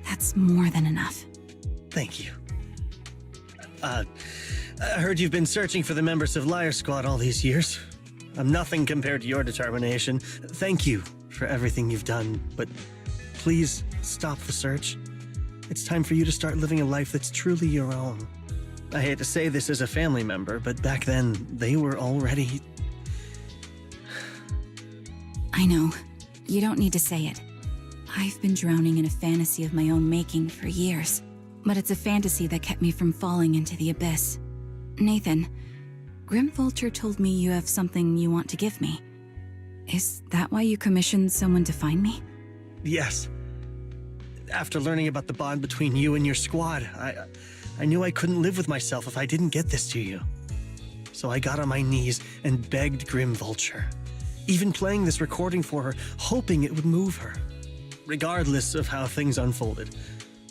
that's more than enough. Thank you. I heard you've been searching for the members of Liar Squad all these years. I'm nothing compared to your determination. Thank you for everything you've done, but please stop the search. It's time for you to start living a life that's truly your own. I hate to say this as a family member, but back then, they were already... I know. You don't need to say it. I've been drowning in a fantasy of my own making for years, but it's a fantasy that kept me from falling into the abyss. Nathan, Grim Vulture told me you have something you want to give me. Is that why you commissioned someone to find me? Yes. After learning about the bond between you and your squad, I knew I couldn't live with myself if I didn't get this to you. So I got on my knees and begged Grim Vulture, even playing this recording for her, hoping it would move her. Regardless of how things unfolded,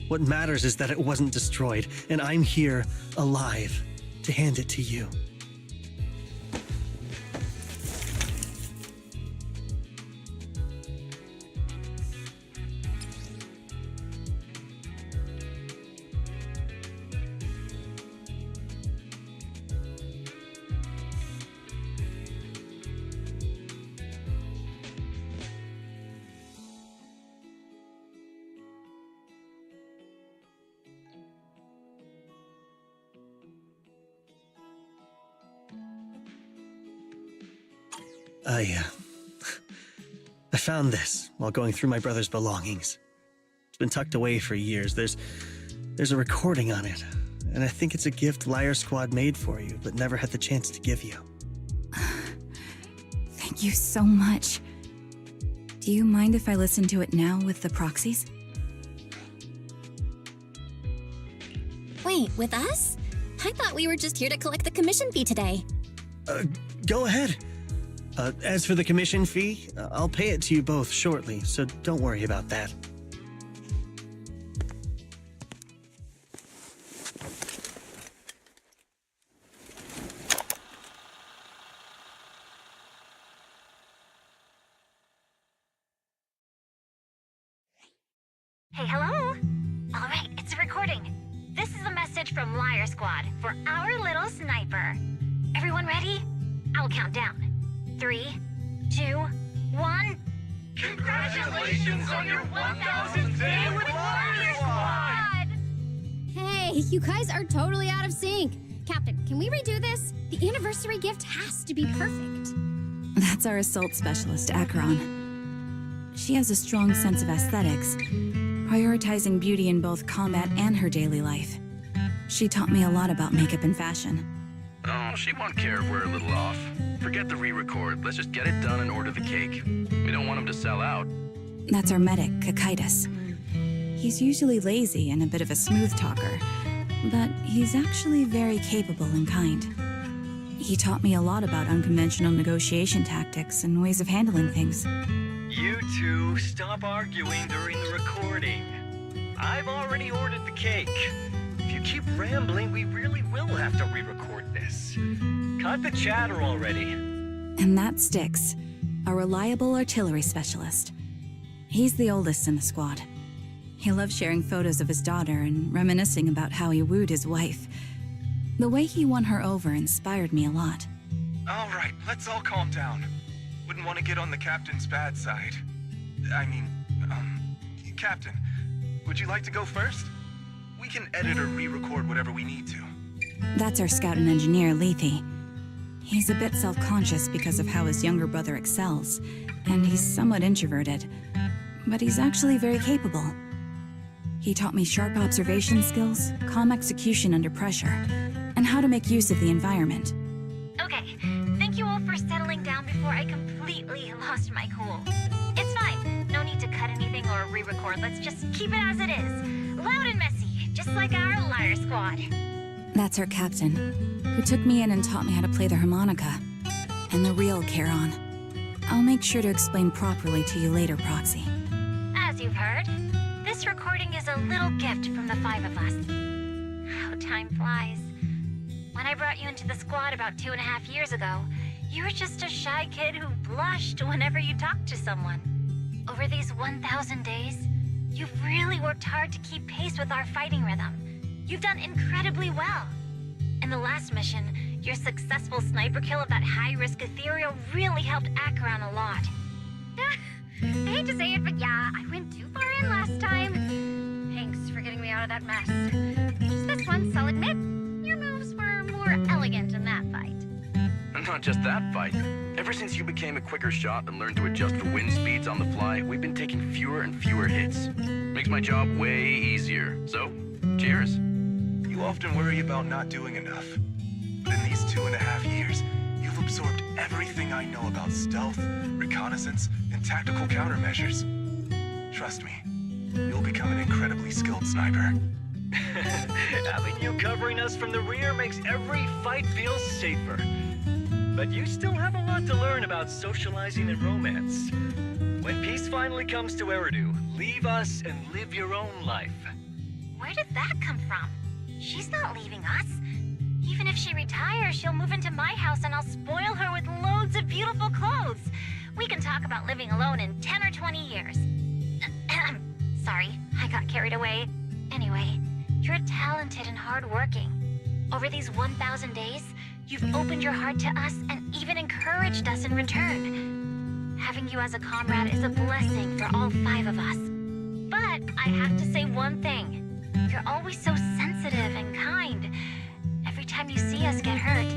what matters is that it wasn't destroyed, and I'm here, alive, to hand it to you. I found this while going through my brother's belongings. It's been tucked away for years. There's a recording on it, and I think it's a gift Liar Squad made for you, but never had the chance to give you. Thank you so much. Do you mind if I listen to it now with the proxies? Wait, with us? I thought we were just here to collect the commission fee today. Go ahead. As for the commission fee, I'll pay it to you both shortly, so don't worry about that. Hey, hello? All right, it's a recording. This is a message from Liar Squad for our little sniper. Everyone ready? I'll count down. 3, 2, 1. Congratulations on your 1000th day with Liar Squad! Hey, you guys are totally out of sync. Captain, can we redo this? The anniversary gift has to be perfect. That's our assault specialist, Charon. She has a strong sense of aesthetics, prioritizing beauty in both combat and her daily life. She taught me a lot about makeup and fashion. Oh, she won't care if we're a little off. Forget the re-record. Let's just get it done and order the cake. We don't want him to sell out. That's our medic, Kakaitis. He's usually lazy and a bit of a smooth talker, but he's actually very capable and kind. He taught me a lot about unconventional negotiation tactics and ways of handling things. You two, stop arguing during the recording. I've already ordered the cake. If you keep rambling, we really will have to re-record this. Cut the chatter already. And that sticks. a reliable artillery specialist. He's the oldest in the squad. He loves sharing photos of his daughter and reminiscing about how he wooed his wife. The way he won her over inspired me a lot. All right, let's all calm down. Wouldn't want to get on the captain's bad side. Captain, would you like to go first? We can edit or re-record whatever we need to. That's our scout and engineer, Lethe. He's a bit self-conscious because of how his younger brother excels, and he's somewhat introverted, but he's actually very capable. He taught me sharp observation skills, calm execution under pressure, and how to make use of the environment. Okay, thank you all for settling down before I completely lost my cool. It's fine. No need to cut anything or re-record. Let's just keep it as it is. Loud and messy, just like our liar squad. That's our captain, who took me in and taught me how to play the harmonica. And the real Charon. I'll make sure to explain properly to you later, Proxy. As you've heard, this recording is a little gift from the 5 of us. How time flies. When I brought you into the squad about 2.5 years ago, you were just a shy kid who blushed whenever you talked to someone. Over these 1,000 days, you've really worked hard to keep pace with our fighting rhythm. You've done incredibly well. In the last mission, your successful sniper kill of that high-risk ethereal really helped Charon a lot. I hate to say it, but yeah, I went too far in last time. Thanks for getting me out of that mess. Just this once, I'll admit, your moves were more elegant in that fight. Not just that fight. Ever since you became a quicker shot and learned to adjust for wind speeds on the fly, we've been taking fewer and fewer hits. Makes my job way easier. So, cheers. You often worry about not doing enough. But in these 2.5 years, you've absorbed everything I know about stealth, reconnaissance, and tactical countermeasures. Trust me, you'll become an incredibly skilled sniper. Having you covering us from the rear makes every fight feel safer. But you still have a lot to learn about socializing and romance. When peace finally comes to Eridu, leave us and live your own life. Where did that come from? She's not leaving us. Even if she retires, she'll move into my house and I'll spoil her with loads of beautiful clothes. We can talk about living alone in 10 or 20 years. Sorry, I got carried away. Anyway, you're talented and hardworking. Over these 1,000 days, you've opened your heart to us and even encouraged us in return. Having you as a comrade is a blessing for all 5 of us. But I have to say one thing. You're always so sensitive and kind. Every time you see us get hurt,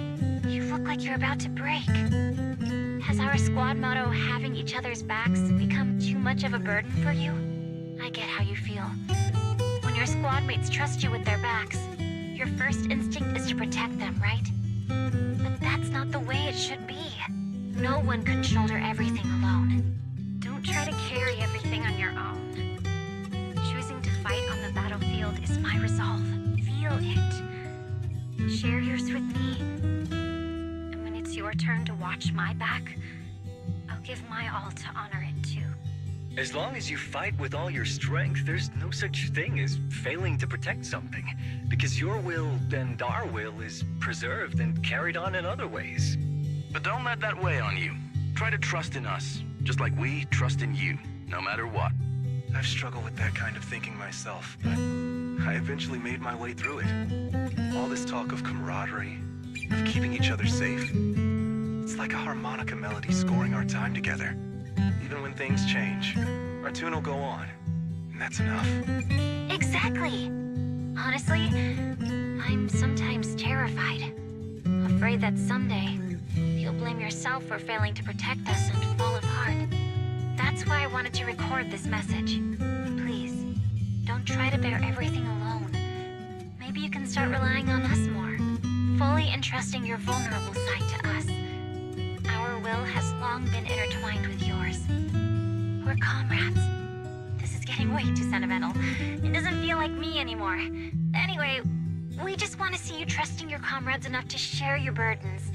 you look like you're about to break. Has our squad motto, having each other's backs, become too much of a burden for you? I get how you feel. When your squad mates trust you with their backs, your first instinct is to protect them, right? But that's not the way it should be. No one can shoulder everything alone. Don't try to carry everything on your own. Choosing to fight on the battlefield is my resolve. Feel it. Share yours with me. And when it's your turn to watch my back, I'll give my all to honor it too. As long as you fight with all your strength, there's no such thing as failing to protect something, because your will and our will is preserved and carried on in other ways. But don't let that weigh on you. Try to trust in us, just like we trust in you, no matter what. I've struggled with that kind of thinking myself, but I eventually made my way through it. All this talk of camaraderie, of keeping each other safe, it's like a harmonica melody scoring our time together. Even when things change, our tune will go on, and that's enough. Exactly. Honestly, I'm sometimes terrified. Afraid that someday, you'll blame yourself for failing to protect us and fall apart. That's why I wanted to record this message. Please, don't try to bear everything alone. Maybe you can start relying on us more, fully entrusting your vulnerable side to us. Our will has long been intertwined with yours. We're comrades. This is getting way too sentimental. It doesn't feel like me anymore. Anyway, we just want to see you trusting your comrades enough to share your burdens,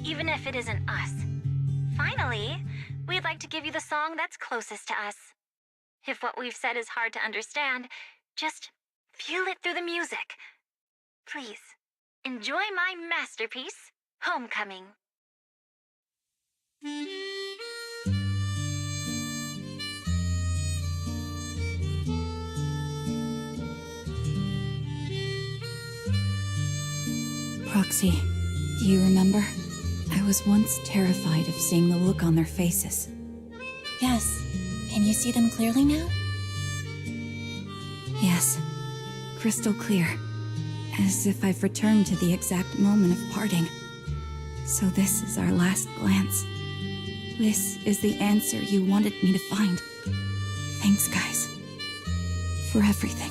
even if it isn't us. Finally, we'd like to give you the song that's closest to us. If what we've said is hard to understand, just feel it through the music. Please, enjoy my masterpiece, Homecoming. Proxy, do you remember? I was once terrified of seeing the look on their faces. Yes. Can you see them clearly now? Yes. Crystal clear. As if I've returned to the exact moment of parting. So this is our last glance. This is the answer you wanted me to find. Thanks, guys. For everything.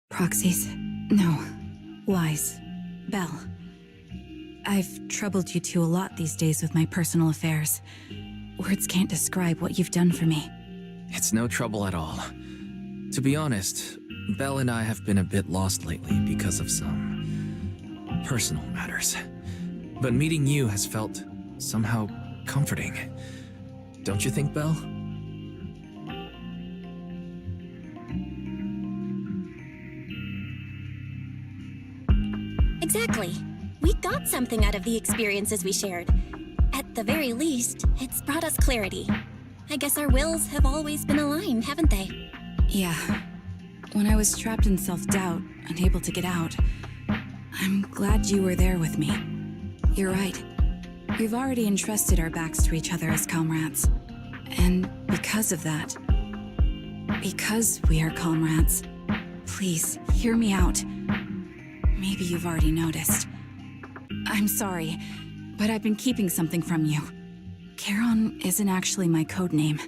Proxies. No. Lies. Belle. I've troubled you two a lot these days with my personal affairs. Words can't describe what you've done for me. It's no trouble at all. To be honest, Belle and I have been a bit lost lately because of some personal matters. But meeting you has felt somehow comforting. Don't you think, Belle? Exactly. We got something out of the experiences we shared. At the very least, it's brought us clarity. I guess our wills have always been aligned, haven't they? Yeah. When I was trapped in self-doubt, unable to get out, I'm glad you were there with me. You're right. We've already entrusted our backs to each other as comrades. And because of that, because we are comrades, please, hear me out. Maybe you've already noticed. I'm sorry, but I've been keeping something from you. Charon isn't actually my code name.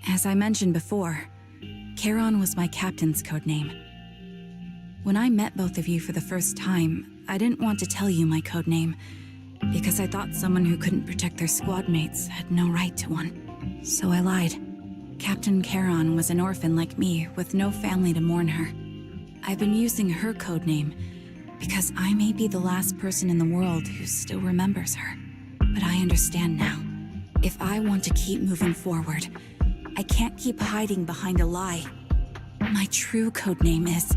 As I mentioned before, Charon was my captain's code name. When I met both of you for the first time, I didn't want to tell you my code name because I thought someone who couldn't protect their squad mates had no right to one. So I lied. Captain Charon was an orphan like me with no family to mourn her. I've been using her code name because I may be the last person in the world who still remembers her. But I understand now. If I want to keep moving forward, I can't keep hiding behind a lie. My true codename is...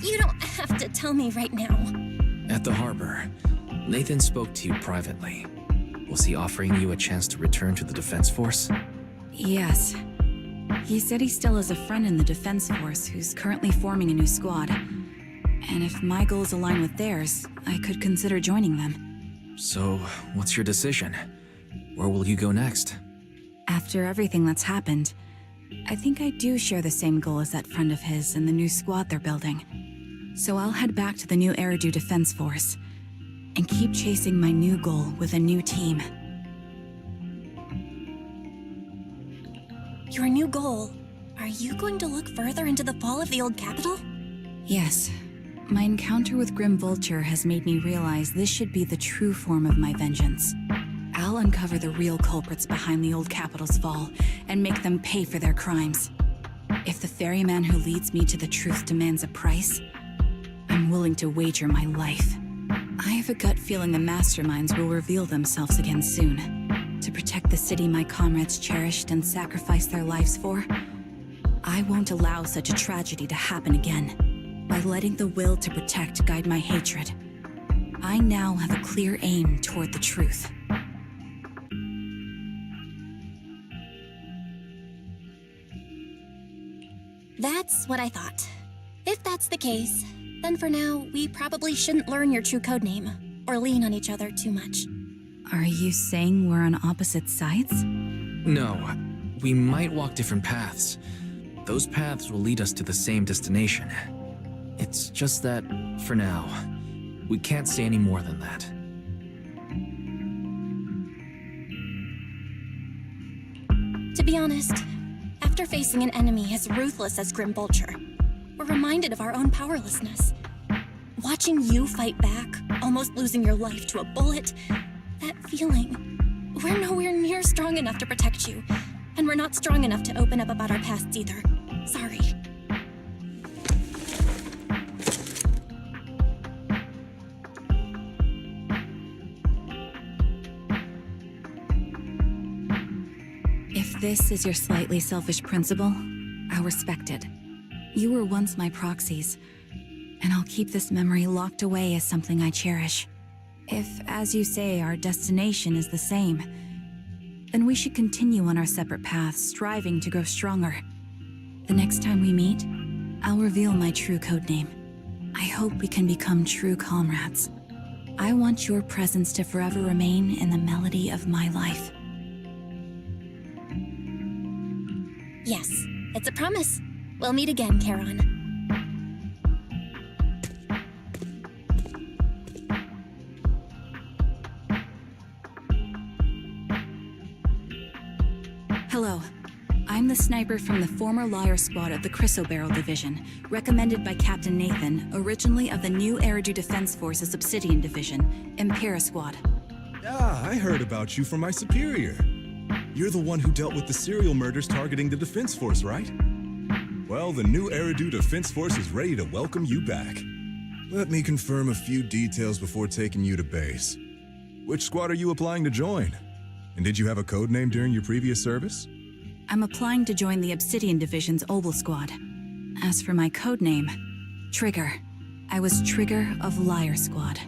You don't have to tell me right now. At the harbor, Nathan spoke to you privately. Was he offering you a chance to return to the Defense Force? Yes. He said he still has a friend in the Defense Force who's currently forming a new squad. And if my goals align with theirs, I could consider joining them. So, what's your decision? Where will you go next? After everything that's happened, I think I do share the same goal as that friend of his and the new squad they're building. So I'll head back to the new Eridu Defense Force and keep chasing my new goal with a new team. Your new goal? Are you going to look further into the fall of the old capital? Yes. My encounter with Grim Vulture has made me realize this should be the true form of my vengeance. I'll uncover the real culprits behind the old capital's fall and make them pay for their crimes. If the ferryman who leads me to the truth demands a price, I'm willing to wager my life. I have a gut feeling the masterminds will reveal themselves again soon. To protect the city my comrades cherished and sacrificed their lives for, I won't allow such a tragedy to happen again. By letting the will to protect guide my hatred, I now have a clear aim toward the truth. That's what I thought. If that's the case, then for now, we probably shouldn't learn your true codename, or lean on each other too much. Are you saying we're on opposite sides? No, we might walk different paths. Those paths will lead us to the same destination. It's just that, for now, we can't say any more than that. To be honest, after facing an enemy as ruthless as Grim Vulture, we're reminded of our own powerlessness. Watching you fight back, almost losing your life to a bullet, that feeling. We're nowhere near strong enough to protect you, and we're not strong enough to open up about our pasts either. Sorry. If this is your slightly selfish principle, I'll respect it. You were once my proxies, and I'll keep this memory locked away as something I cherish. If, as you say, our destination is the same, then we should continue on our separate paths, striving to grow stronger. The next time we meet, I'll reveal my true codename. I hope we can become true comrades. I want your presence to forever remain in the melody of my life. Yes, it's a promise. We'll meet again, Charon. Hello. I'm the sniper from the former Liar Squad of the Chrysoberyl Division, recommended by Captain Nathan, originally of the new Eridu Defense Force's Obsidian Division, Impera Squad. Ah, I heard about you from my superior. You're the one who dealt with the serial murders targeting the Defense Force, right? Well, the new Eridu Defense Force is ready to welcome you back. Let me confirm a few details before taking you to base. Which squad are you applying to join? And did you have a code name during your previous service? I'm applying to join the Obsidian Division's Obel Squad. As for my codename, Trigger. I was Trigger of Liar Squad.